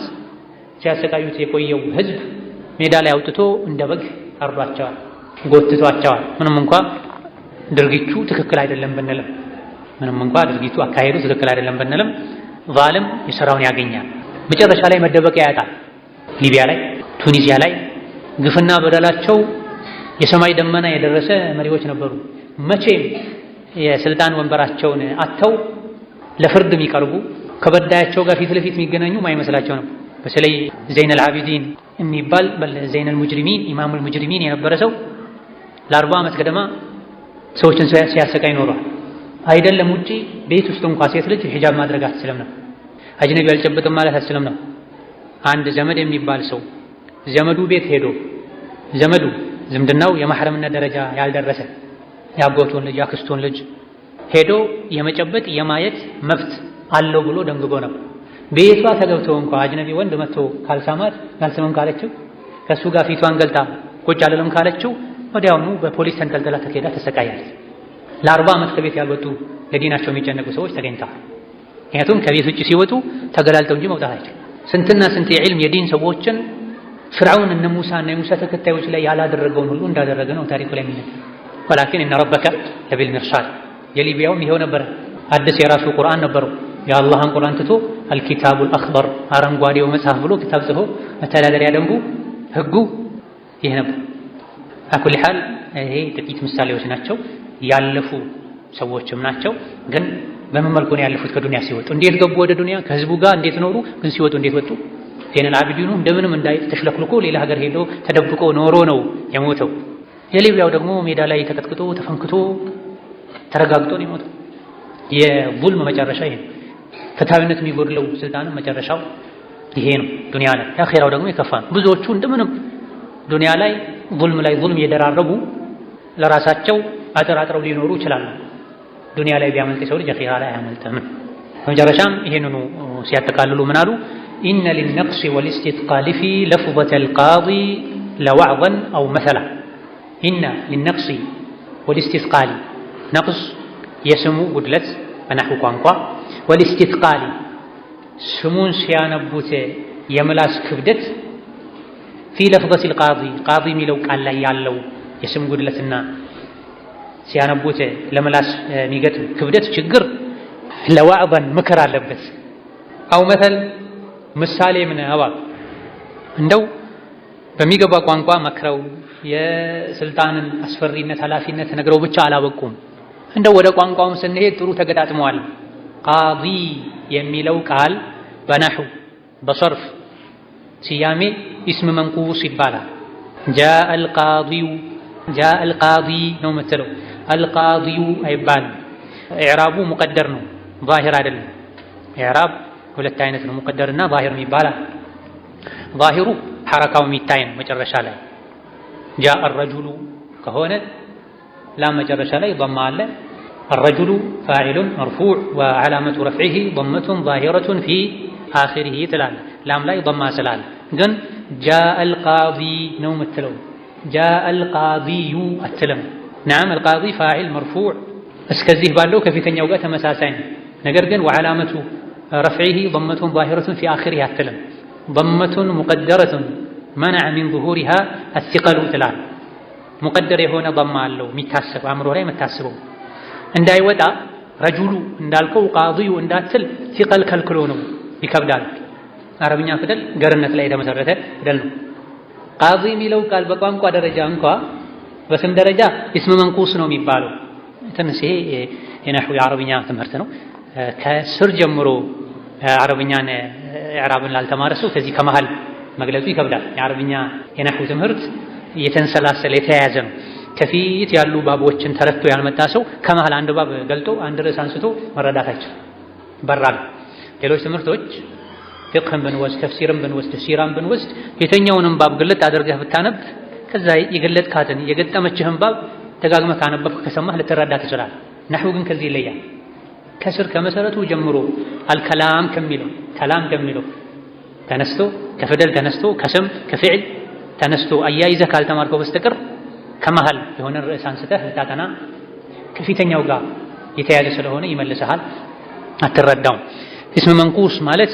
ሲያሰቃዩት የቆየው ህዝብ ሜዳ ላይ አውጥቶ እንደ በግ አርዷቸዋል፣ ጎትቷቸዋል። ምንም እንኳ ድርጊቱ ትክክል አይደለም ብንልም አካሄዱ ትክክል አይደለም ብንልም ዛልም የሰራውን ያገኛል። መጨረሻ ላይ መደበቂያ ያጣል። ሊቢያ ላይ ቱኒዚያ ላይ ግፍና በደላቸው የሰማይ ደመና የደረሰ መሪዎች ነበሩ። መቼም የስልጣን ወንበራቸውን አጥተው ለፍርድ የሚቀርቡ ከበዳያቸው ጋር ፊት ለፊት የሚገናኙ ማይመስላቸው ነው። በተለይ ዘይነል አቢዲን የሚባል ዘይነል ሙጅሪሚን ኢማሙል ሙጅሪሚን የነበረ ሰው ለ40 ዓመት ገደማ ሰዎችን ሲያሰቃይ ኖሯል። አይደለም ውጪ ቤት ውስጥ እንኳን ሴት ልጅ ሂጃብ ማድረግ አትችልም ነው። አጅነቢ አልጨበጥም ማለት አትችልም ነው። አንድ ዘመድ የሚባል ሰው ዘመዱ ቤት ሄዶ ዘመዱ ዝምድናው የማህረምነት ደረጃ ያልደረሰ ያጎቱን ልጅ ያክስቱን ልጅ ሄዶ የመጨበጥ የማየት መብት አለው ብሎ ደንግጎ ነበር። ቤቷ ተገብተው እንኳን አጅነቢ ወንድ መጥቶ ካልሳማት ካልሰማም ካለችው ከሱ ጋር ፊቷን ገልጣ ቁጭ አለለም ካለችው ወዲያውኑ በፖሊስ ተንጠልጥላ ተከዳ ተሰቃያለች። ለ40 ዓመት ከቤት ያልወጡ ለዲናቸው የሚጨነቁ ሰዎች ተገኝተዋል። ምክንያቱም ከቤት ውጭ ሲወጡ ተገላልጠው እንጂ መውጣት አይችልም። ስንትና ስንት የዕልም የዲን ሰዎችን ፍርዓውን እነ ሙሳ እና የሙሳ ተከታዮች ላይ ያላደረገውን ሁሉ እንዳደረገ ነው ታሪኩ ላይ የሚነገር። ወላኪን እነ ረበከ ለቢል ሚርሳድ የሊቢያውም ይሄው ነበር። አዲስ የራሱ ቁርአን ነበረው። የአላህን ቁርአን ትቶ አልኪታቡል አኽበር አረንጓዴው መጽሐፍ ብሎ ክታብ ጽፎ መተዳደሪያ ደንቡ ህጉ ይሄ ነበር። አኩል ሐል ይሄ ጥቂት ምሳሌዎች ናቸው፣ ያለፉ ሰዎችም ናቸው። ግን በምን መልኩ ነው ያለፉት? ከዱንያ ሲወጡ እንዴት ገቡ ወደ ዱንያ? ከህዝቡ ጋር እንዴት ኖሩ? ግን ሲወጡ እንዴት ወጡ? ዘይነል አቢዲኑ እንደምንም እንዳይት ተሽለክልኮ ሌላ ሀገር ሄዶ ተደብቆ ኖሮ ነው የሞተው። የሊቢያው ደግሞ ሜዳ ላይ ተቀጥቅጦ ተፈንክቶ ተረጋግጦ ነው የሞተው። የዙልም መጨረሻ ይሄ ነው። ፍትሃዊነት የሚጎድለው ስልጣንም መጨረሻው ይሄ ነው ዱንያ ላይ። አኺራው ደግሞ የከፋ ነው። ብዙዎቹ እንደምንም ዱንያ ላይ ዙልም ላይ ዙልም እየደራረቡ ለራሳቸው አጥራጥረው ሊኖሩ ይችላሉ። ዱንያ ላይ ቢያመልጥ ሰው ልጅ አኺራ ላይ አያመልጥም። በመጨረሻም ይሄንኑ ሲያጠቃልሉ ምን አሉ? ኢነ ሊልነቅስ ወልኢስቲጥቃል ፊ ለፍዘቲል ቃዲ ለወዕዘን አው መሰላ። ኢነ ሊልነቅስ ወልኢስቲጥቃል ነቅስ የስሙ ጉድለት በናሕው ቋንቋ፣ ወልኢስቲጥቃል ስሙን ሲያነቡት የምላስ ክብደት፣ ፊ ለፍዘቲል ቃዲ የሚለው ቃል ላይ ያለው የስም ጉድለትና ሲያነቡት ለምላስ የሚገጥም ክብደት ችግር ለዋዕዘን ምክር አለበት። አው መተል ምሳሌ ምን አባል እንደው በሚገባ ቋንቋ መክረው የስልጣንን አስፈሪነት ኃላፊነት ነግረው ብቻ አላበቁም። እንደው ወደ ቋንቋውም ስንሄድ ጥሩ ተገጣጥመዋል። ቃዲ የሚለው ቃል በናሕው በሰርፍ ስያሜ ኢስም መንቁስ ይባላል። ጃአል ቃዲ ነው የምትለው፣ አልቃዲዩ አይባልም። ኢዕራቡ ሙቀደር ነው፣ ዛሂር አይደለም። ኢዕራብ ሁለት አይነት ነው፣ ሙቀደርና ዛሂር ይባላል። ዛሂሩ ሐረካው የሚታይ ነው መጨረሻ ላይ። ጃአ አልረጁሉ ከሆነ ላም መጨረሻ ላይ ضم አለ። الرجل فاعل مرفوع وعلامة رفعه ضمة ظاهرة في አኺሪሂ ትላለህ። ላም ላይ ضማ ስላለ ግን ጃአል ቃዲ ነው የምትለው። ጃአል ቃዲዩ አትልም። ነዓም አልቃዲ ፋዒል መርፉዕ እስከዚህ ባለው ከፊተኛው ጋር ተመሳሳይ ነው። ነገር ግን ወዓላመቱ ረፍዒሂ ضመቱን ዛሂረቱን ፊ አኺሪሂ አትልም። ضመቱን ሙቀደረቱን መነዐ ሚን ዙሁሪሃ አሲቀሉ ትላለህ። ሙቀደር የሆነ ضማ አለው የሚታሰብ አእምሮ ላይ የምታስበው እንዳይወጣ ረጁሉ እንዳልከው ቃዲዩ እንዳትል ሲቀል ከልክሎ ነው፣ ይከብዳል። አረብኛ ፊደል ገርነት ላይ የተመሰረተ ፊደል ነው። ቃዲ የሚለው ቃል በቋንቋ ደረጃ እንኳ በስም ደረጃ እስም መንቁስ ነው የሚባለው። ትንሽ ይሄ የነህው የአረብኛ ትምህርት ነው። ከስር ጀምሮ አረብኛን ኢዕራብን ላልተማረ ሰው ከዚህ ከመሃል መግለጹ ይከብዳል። የአረብኛ የነህው ትምህርት የተንሰላሰለ የተያያዘ ነው። ከፊት ያሉ ባቦችን ተረድቶ ያልመጣ ሰው ከመሃል አንድ ባብ ገልጦ አንድ ርዕስ አንስቶ መረዳታቸው በራል። ሌሎች ትምህርቶች ፊቅህን ብንወስድ ተፍሲርን ብንወስድ ሲራን ብንወስድ የተኛውንም ባብ ግልጥ አድርገህ ብታነብ ከዛ የገለጥካትን የገጠመችህን ባብ ደጋግመህ ካነበብክ ከሰማህ ልትረዳ ትችላለህ። ነህው ግን ከዚህ ይለያል። ከስር ከመሰረቱ ጀምሮ አልከላም ከሚለው ተነስቶ ከፊደል ተነስቶ ከስም ከፊዕል ተነስቶ አያይዘህ ካልተማርከው በስተቀር ከመሃል የሆነ ርዕስ አንስተህ ልታጠና ከፊተኛው ጋር የተያያዘ ስለሆነ ይመልሰሃል፣ አትረዳውም። እስም መንቁስ ማለት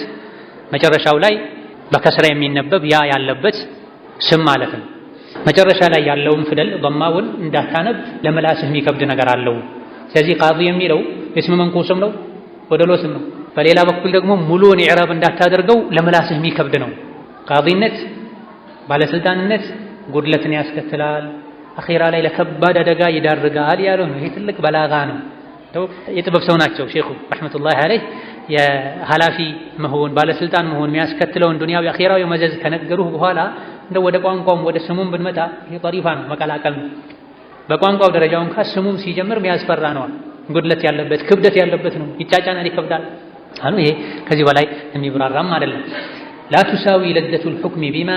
መጨረሻው ላይ በከስራ የሚነበብ ያ ያለበት ስም ማለት ነው። መጨረሻ ላይ ያለውን ፊደል ضማውን እንዳታነብ ለመላስህ የሚከብድ ነገር አለው። ስለዚህ ቃዲ የሚለው እስም መንቁስም ነው፣ ወደሎ ስም ነው። በሌላ በኩል ደግሞ ሙሉውን ኢዕራብ እንዳታደርገው ለመላስህ የሚከብድ ነው። ቃዲነት ባለስልጣንነት ጉድለትን ያስከትላል፣ አኺራ ላይ ለከባድ አደጋ ይዳርጋል ያለው ነው። ይሄ ትልቅ በላጋ ነው። የጥበብ ሰው ናቸው ሼኹ ረሕመቱላሂ ዐለይህ። የኃላፊ መሆን ባለስልጣን መሆን የሚያስከትለውን ዱንያዊ አኺራዊ መዘዝ ከነገሩህ በኋላ እንደው ወደ ቋንቋውም ወደ ስሙም ብንመጣ ይሄ ጠሪፋ ነው፣ መቀላቀል ነው። በቋንቋው ደረጃው እንኳ ስሙም ሲጀምር የሚያስፈራ ነው፣ ጉድለት ያለበት ክብደት ያለበት ነው፣ ይጫጫናል፣ ይከብዳል አሉ። ይሄ ከዚህ በላይ የሚብራራም አይደለም። ላ ቱሳዊ ለዘቱል ሑክሚ ቢማ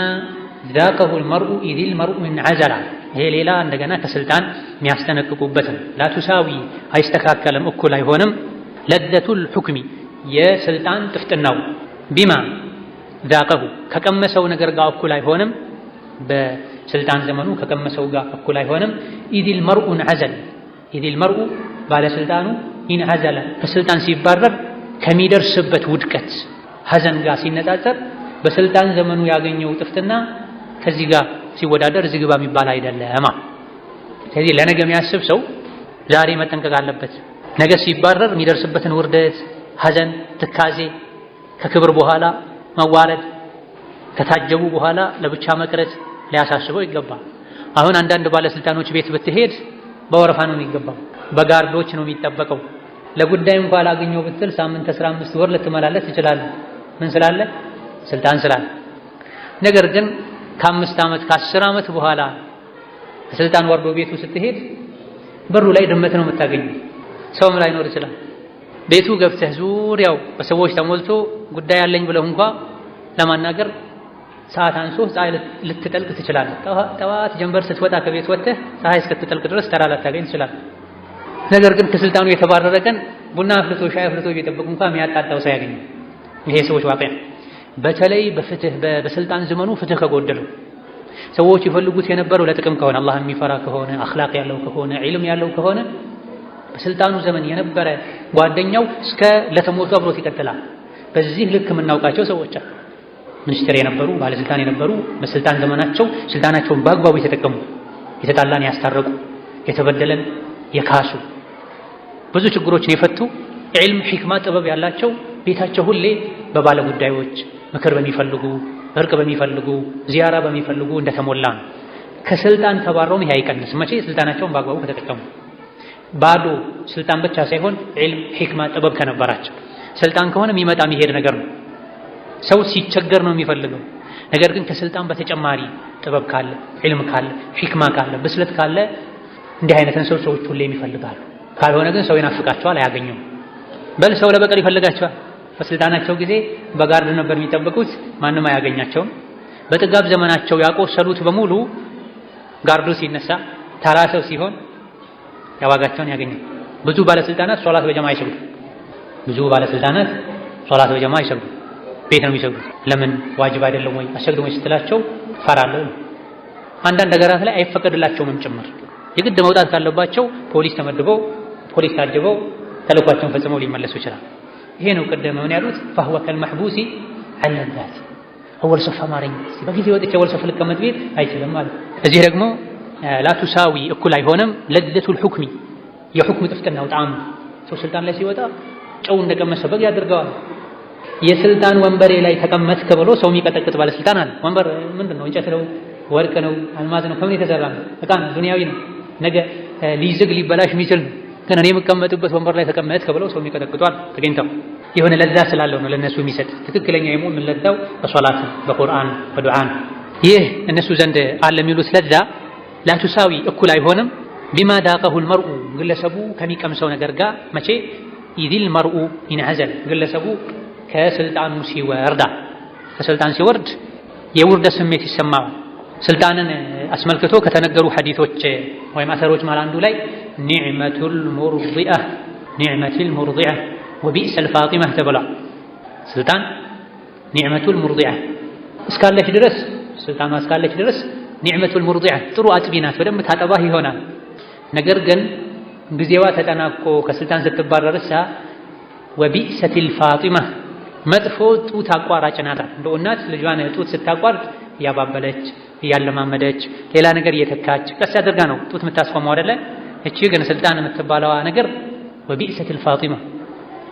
ዛቀሁ አልመርኡ ኢዚል መርኡ እንዐዘላ። ይሄ ሌላ እንደገና ከስልጣን የሚያስጠነቅቁበት ነው። ላ ቱሳዊ አይስተካከልም፣ እኩል አይሆንም። ለዘቱል ሑክሚ የስልጣን ጥፍጥናው ቢማ ዛቀሁ ከቀመሰው ነገር ጋር እኩል አይሆንም። በስልጣን ዘመኑ ከቀመሰው ጋር እኩል አይሆንም። ኢዚል መርኡ እንዐዘል ኢዚል መርኡ ባለስልጣኑ ኢንዐዘለ ከስልጣን ሲባረር ከሚደርስበት ውድቀት ሐዘን ጋር ሲነጻጸር በስልጣን ዘመኑ ያገኘው ጥፍጥና ከዚህ ጋር ሲወዳደር እዚህ ግባ የሚባል አይደለም። ስለዚህ ለነገ የሚያስብ ሰው ዛሬ መጠንቀቅ አለበት። ነገ ሲባረር የሚደርስበትን ውርደት፣ ሐዘን፣ ትካዜ፣ ከክብር በኋላ መዋረድ፣ ከታጀቡ በኋላ ለብቻ መቅረት ሊያሳስበው ይገባል። አሁን አንዳንድ ባለስልጣኖች ቤት ብትሄድ በወረፋ ነው የሚገባው፣ በጋርዶች ነው የሚጠበቀው። ለጉዳይ እንኳን ላገኘው ብትል ሳምንት 15 ወር ልትመላለስ ትችላለህ። ምን ስላለ? ስልጣን ስላለ። ነገር ግን ከ5 ዓመት ከ10 ዓመት በኋላ ከስልጣን ወርዶ ቤቱ ስትሄድ በሩ ላይ ድመት ነው የምታገኘው። ሰውም ላይኖር ይችላል። ቤቱ ገብተህ ዙሪያው በሰዎች ተሞልቶ ጉዳይ ያለኝ ብለው እንኳ ለማናገር ሰዓት አንሶ ፀሐይ ልትጠልቅ ትችላለህ። ጠዋት ጀንበር ስትወጣ ከቤት ወጥተህ ፀሐይ እስክትጠልቅ ድረስ ተራ ላታገኝ ትችላለህ። ነገር ግን ከስልጣኑ የተባረረ ቀን ቡና አፍልቶ ሻይ አፍልቶ እየጠበቁ እንኳ የሚያጣጣው ሰው ያገኝ። ይሄ ሰዎች ዋቂያ በተለይ በፍትህ በስልጣን ዘመኑ ፍትህ ከጎደለው ሰዎች ይፈልጉት የነበረው ለጥቅም ከሆነ አላህ የሚፈራ ከሆነ አኽላቅ ያለው ከሆነ ዒልም ያለው ከሆነ በስልጣኑ ዘመን የነበረ ጓደኛው እስከ ለተሞቱ አብሮት ይቀጥላል። በዚህ ልክ የምናውቃቸው ሰዎች አሉ። ሚኒስትር የነበሩ ባለስልጣን የነበሩ በስልጣን ዘመናቸው ስልጣናቸውን በአግባቡ የተጠቀሙ፣ የተጣላን ያስታረቁ፣ የተበደለን የካሱ፣ ብዙ ችግሮችን የፈቱ ዒልም ሒክማ ጥበብ ያላቸው ቤታቸው ሁሌ በባለ ጉዳዮች ምክር በሚፈልጉ እርቅ በሚፈልጉ ዚያራ በሚፈልጉ እንደተሞላ ነው። ከስልጣን ተባረውም ይሄ አይቀንስ መቼ ስልጣናቸውን በአግባቡ ከተጠቀሙ። ባዶ ስልጣን ብቻ ሳይሆን ዒልም ሒክማ ጥበብ ከነበራቸው። ስልጣን ከሆነ የሚመጣ የሚሄድ ነገር ነው። ሰው ሲቸገር ነው የሚፈልገው። ነገር ግን ከስልጣን በተጨማሪ ጥበብ ካለ ዒልም ካለ ሒክማ ካለ ብስለት ካለ እንዲህ አይነትን ሰዎች ሁሌም ይፈልጋሉ። ካልሆነ ግን ሰው ይናፍቃቸዋል፣ አያገኙም። በል ሰው ለበቀል ይፈልጋቸዋል። በስልጣናቸው ጊዜ በጋርድ ነበር የሚጠብቁት፣ ማንም አያገኛቸውም። በጥጋብ ዘመናቸው ያቆሰሉት በሙሉ ጋርዱ ሲነሳ ተራ ሰው ሲሆን ያዋጋቸውን ያገኛል። ብዙ ባለስልጣናት ሶላት በጀማ አይሰግዱ። ቤት ነው የሚሰግዱት። ለምን ዋጅብ አይደለም ወይ አሰግዱም ወይ ስትላቸው ፈራለሁ። አንዳንድ ነገራት ላይ አይፈቀድላቸውም ጭምር የግድ መውጣት ካለባቸው ፖሊስ ተመድበው ፖሊስ ታጅበው ተልኳቸውን ፈጽመው ሊመለሱ ይችላል። ይሄ ነው ቀደም ምን ያሉት فهو كالمحبوس على الذات አወል ሶፍ አማረኝ በጊዜ ወጥቼ አወል ሶፍ ልቀመጥ ቤት አይችልም ማለት። እዚህ ደግሞ لا تساوي እኩል አይሆንም لذة الحكم የሁክም ጥፍጥናው ጣዕም ሰው ስልጣን ላይ ሲወጣ ጨው እንደቀመሰ በግ ያደርገዋል። የስልጣን ወንበሬ ላይ ተቀመጥክ ብሎ ሰው የሚቀጠቅጥ ባለስልጣን አለ። ወንበር ምንድነው? እንጨት ነው፣ ወርቅ ነው፣ አልማዝ ነው፣ ከምን የተሰራ ነው? ዕቃ ነው፣ ዱንያዊ ነው። ነገ ሊዝግ ሊበላሽ የሚችል ግን እኔ የምቀመጥበት ወንበር ላይ ተቀመጥክ ብለው ሰው የሚቀጠቅጧል ተገኝተው የሆነ ለዛ ስላለው ነው ለነሱ የሚሰጥ። ትክክለኛ የሙእሚን ለዛው በሶላት በቁርአን በዱዓን ይህ እነሱ ዘንድ አለ የሚሉት ለዛ لا تساوي እኩል አይሆንም بما ذاقه المرء ግለሰቡ ከሚቀምሰው ነገር ጋር መቼ إذ المرء ينعزل ግለሰቡ ከስልጣኑ ሲወርዳ ከስልጣን ሲወርድ የውርደ ስሜት ይሰማዋል። ስልጣንን አስመልክቶ ከተነገሩ ሐዲሶች ወይም አሰሮች ማለት አንዱ ላይ ኒዕመቱል ሙርዲአ ወቢእሰል ፋጢማ ተብላ ስልጣን ኒዕመቱል ሙርዲአ እስካለች ድረስ ስልጣኗ እስካለች ድረስ ኒዕመቱል ሙርዲአ ጥሩ አጥቢ ናት፣ በደንብ ታጠባህ ይሆናል። ነገር ግን ጊዜዋ ተጠናቆ ከስልጣን ስትባረርሳ ወቢእሰቲል ፋጢማ መጥፎ ጡት አቋራጭ ናት። እንደው እናት ልጇን ጡት ስታቋርጥ እያባበለች እያለማመደች ሌላ ነገር እየተካች ቀስ አድርጋ ነው ጡት የምታስቆመው አይደለ? እቺ ግን ስልጣን የምትባለዋ ነገር ወቢእሰቲል ፋጢማ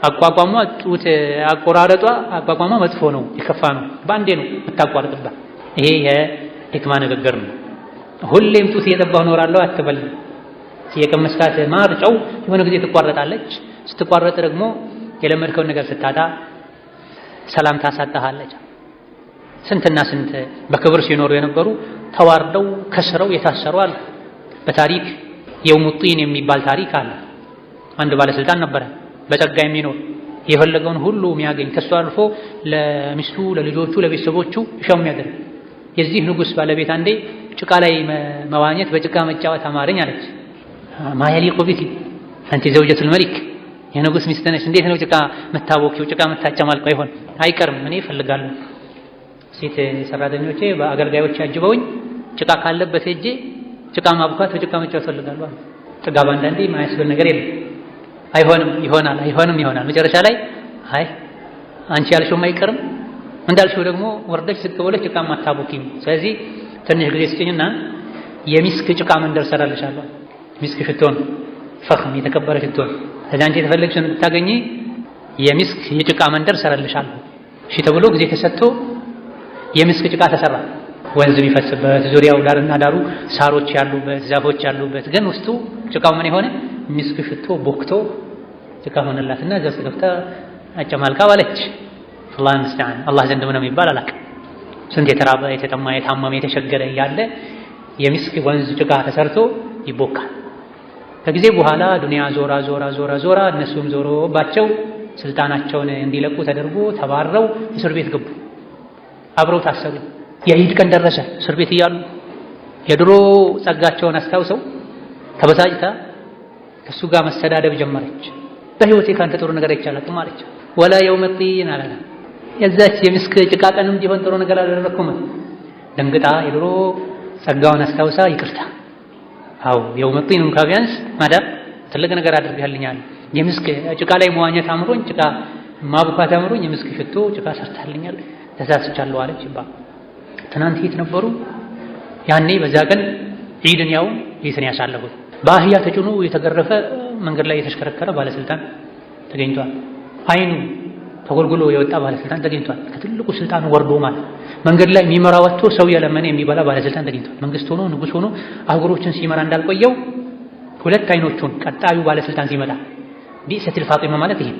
አቋቋሟ ጡት አቆራረጧ አቋቋሟ መጥፎ ነው፣ የከፋ ነው። በአንዴ ነው የምታቋርጥባት። ይሄ የሕክማ ንግግር ነው። ሁሌም ጡት እየጠባሁ እኖራለሁ አትበል። የቀመስካት ማር ጨው የሆነ ጊዜ ትቋረጣለች። ስትቋረጥ ደግሞ የለመድከውን ነገር ስታጣ ሰላም ታሳጣሃለች። ስንትና ስንት በክብር ሲኖሩ የነበሩ ተዋርደው ከስረው የታሰሩ አሉ። በታሪክ የውሙጢን የሚባል ታሪክ አለ። አንድ ባለስልጣን ነበረ በጸጋ የሚኖር የፈለገውን ሁሉ የሚያገኝ ከሱ አልፎ ለሚስቱ ለልጆቹ ለቤተሰቦቹ እሻው የሚያደርግ የዚህ ንጉስ ባለቤት አንዴ ጭቃ ላይ መዋኘት በጭቃ መጫወት አማረኝ አለች። ማየሊቁ ቢኪ አንቲ ዘውጀቱል መሊክ የንጉስ ሚስት ነሽ፣ እንዴት ነው ጭቃ መታወቂው ጭቃ መታጨማልቆ አይሆን አይቀርም። እኔ እፈልጋለሁ ሴት ሰራተኞቼ በአገልጋዮች አጅበውኝ ጭቃ ካለበት ሄጄ ጭቃ ማብኳት በጭቃ መጫወት እፈልጋለሁ። ጥጋብ አንዳንዴ የማያስብል ነገር የለም። አይሆንም ይሆናል። መጨረሻ ላይ አይ አንቺ ያልሽውም አይቀርም እንዳልሽው ደግሞ ወርደሽ ዝቅ ብለሽ ጭቃ ማታቦኪም፣ ስለዚህ ትንሽ ጊዜ ስጭኝና የሚስክ ጭቃ መንደር ሰራልሻለሁ። ሚስክ ሽቶን ፈኽም የተከበረ ሽቶን ከዛ አንቺ የተፈለግሽውን እንድታገኚ የሚስክ የጭቃ መንደር ሰራልሻለሁ። እሺ ተብሎ ጊዜ ተሰጥቶ የሚስክ ጭቃ ተሰራ። ወንዝ የሚፈስበት ዙሪያው ዳርና ዳሩ ሳሮች ያሉበት ዛፎች ያሉበት፣ ግን ውስጡ ጭቃው ምን የሆነ ሚስክ ሽቶ ቦክቶ ጭቃ ሆነላትና እዛ ገብታ አጨማልቃ ዋለች። አላህ ይመስገን። አላህ ዘንድ ምንም ይባል አላውቅም። ስንት የተራበ የተጠማ የታመመ የተቸገረ እያለ የሚስክ ወንዝ ጭቃ ተሰርቶ ይቦካል። ከጊዜ በኋላ ዱንያ ዞራ እነሱም ዞሮባቸው ስልጣናቸውን እንዲለቁ ተደርጎ ተባረው እስር ቤት ገቡ። አብረው ታሰሩ። የዒድ ቀን ደረሰ። እስር ቤት እያሉ የድሮ ጸጋቸውን አስታውሰው ተበሳጭታ ከሱ ጋር መሰዳደብ ጀመረች። በህይወቴ ካንተ ጥሩ ነገር አይቻላል ማለች። ወላ የውመ ጢን አላላ የዛች የምስክ ጭቃ ቀንም ቢሆን ጥሩ ነገር አላደረኩም። ደንግጣ የድሮ ጸጋውን አስታውሳ ይቅርታ አው የውመ ጢን እንኳን ቢያንስ ማዳር ትልቅ ነገር አድርጋልኛል። የምስክ ጭቃ ላይ መዋኘት አምሮኝ ጭቃ ማብኳት አምሮኝ የምስክ ሽቶ ጭቃ ሰርታልኛል ተሳስቻለሁ አለች። ትናንት የት ነበሩ? ያኔ በዛ ቀን ዒድን ያው የትን ያሳለፉት በአህያ ተጭኖ የተገረፈ መንገድ ላይ የተሽከረከረ ባለስልጣን ተገኝቷል። አይኑ ተጎልጉሎ የወጣ ባለስልጣን ተገኝቷል። ከትልቁ ስልጣን ወርዶ ማለት መንገድ ላይ የሚመራ ወጥቶ ሰው የለመነ የሚበላ ባለስልጣን ተገኝቷል። መንግስት ሆኖ ንጉስ ሆኖ አህጉሮችን ሲመራ እንዳልቆየው ሁለት አይኖቹን ቀጣዩ ባለስልጣን ሲመጣ ቢእሰቲል ፋጢማ ማለት ይሄ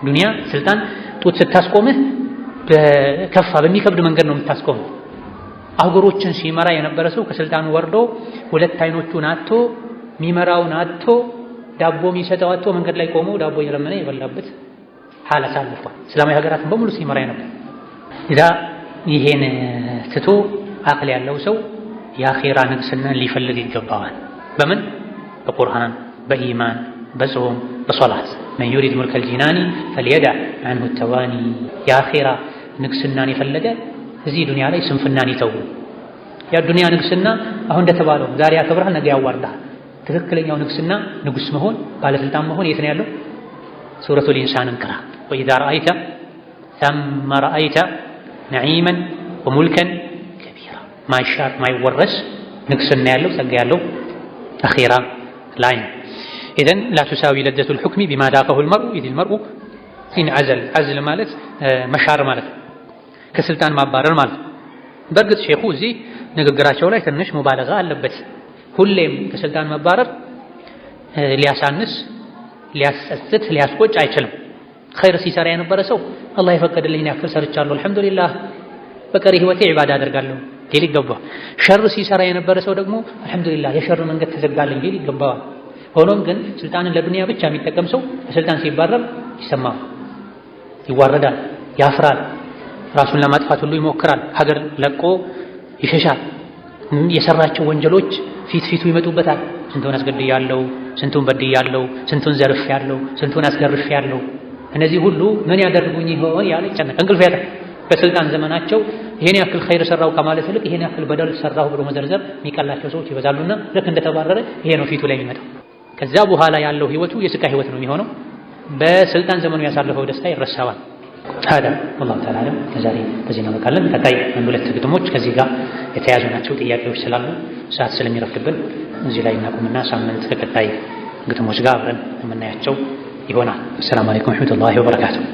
ዱንያ ስልጣን ጡት ስታስቆምህ በከፋ በሚከብድ መንገድ ነው የምታስቆመው። አህጉሮችን ሲመራ የነበረ ሰው ከስልጣኑ ወርዶ ሁለት አይኖቹን አጥቶ ሚመራውን አጥቶ ዳቦ የሚሰጠው አጥቶ መንገድ ላይ ቆሞ ዳቦ እየለመነ የበላበት ሐል አሳልፏል። እስላማዊ ሀገራትን በሙሉ ሲመራ ነበር። ኢዛ ይሄን ትቶ አቅል ያለው ሰው የአኺራ ንግስናን ሊፈልግ ይገባዋል። በምን? በቁርአን፣ በኢማን፣ በጾም፣ በሶላት መን ዩሪድ ሙልከል ጂናኒ ፈልየድዕ ዐንሁ ተዋኒ የአኺራ ንግስናን የፈለገ እዚህ ዱንያ ላይ ስንፍናን ይተው። ያ ዱንያ ንግስና አሁን እንደተባለው ዛሬ ያከብርሃል፣ ነገ ያዋርዳል። ትክክለኛው ንግስና ንጉስ መሆን ባለስልጣን መሆን የት ነው ያለው? ሱረቱል ኢንሳንን ቅራ። ወኢዛ ረአይተ ሰመ ረአይተ ነዒመን ወሙልከን ከቢራ። ማይሻር ማይወረስ ንግስና ያለው ጸጋ ያለው አኺራ ላይ ነው። ኢዘን ላ ቱሳዊ ለዘቱል ሑክሚ ቢማ ዳቀሁል መርኡ ኢዚል መርኡ ኢን ዐዘል። ዐዝል ማለት መሻር ማለት ከስልጣን ማባረር ማለት። በእርግጥ ሼኹ እዚህ ንግግራቸው ላይ ትንሽ ሙባለጋ አለበት። ሁሌም ከስልጣን መባረር ሊያሳንስ፣ ሊያስጸጽት፣ ሊያስቆጭ አይችልም። ኸይር ሲሰራ የነበረ ሰው አላህ የፈቀደልኝን ያክል ሰርቻለሁ አልሐምዱሊላህ በቀሪ ህይወቴ ዒባዳ አደርጋለሁ ሊል ይገባዋል። ሸር ሲሰራ የነበረ ሰው ደግሞ አልሐምዱሊላህ የሸር መንገድ ተዘጋልኝ ሊል ይገባዋል። ሆኖም ግን ስልጣንን ለዱንያ ብቻ የሚጠቀም ሰው በስልጣን ሲባረር ይሰማል፣ ይዋረዳል፣ ያፍራል፣ ራሱን ለማጥፋት ሁሉ ይሞክራል፣ ሀገር ለቆ ይሸሻል። የሰራቸው ወንጀሎች ፊቱ ይመጡበታል። ስንቱን አስገድያለሁ፣ ስንቱን በድያለሁ፣ ስንቱን ዘርፌያለሁ፣ ስንቱን አስገርፌያለሁ፣ እነዚህ ሁሉ ምን ያደርጉኝ ይሆን ያለ ይጨነቅ፣ እንቅልፍ ያጣል። በስልጣን ዘመናቸው ይሄን ያክል ኸይር ሰራው ከማለት ይልቅ ይሄን ያክል በደል ሰራው ብሎ መዘርዘር የሚቀላቸው ሰዎች ይበዛሉና ልክ እንደተባረረ ይሄ ነው ፊቱ ላይ የሚመጣው። ከዛ በኋላ ያለው ህይወቱ የስቃይ ህይወት ነው የሚሆነው። በስልጣን ዘመኑ ያሳለፈው ደስታ ይረሳዋል። هذا والله تعالى አለም። ለዛሬ በዚህ ነው በቃለን። ቀጣይ አንድ ሁለት ግጥሞች ከዚህ ጋር የተያዙ ናቸው። ጥያቄዎች ስላሉ ሰዓት ስለሚረፍድብን እዚህ ላይ እናቁምና ሳምንት ከቀጣይ ግጥሞች ጋር አብረን የምናያቸው ይሆናል። ሰላም አለይኩም ወራህመቱላሂ ወበረካቱሁ።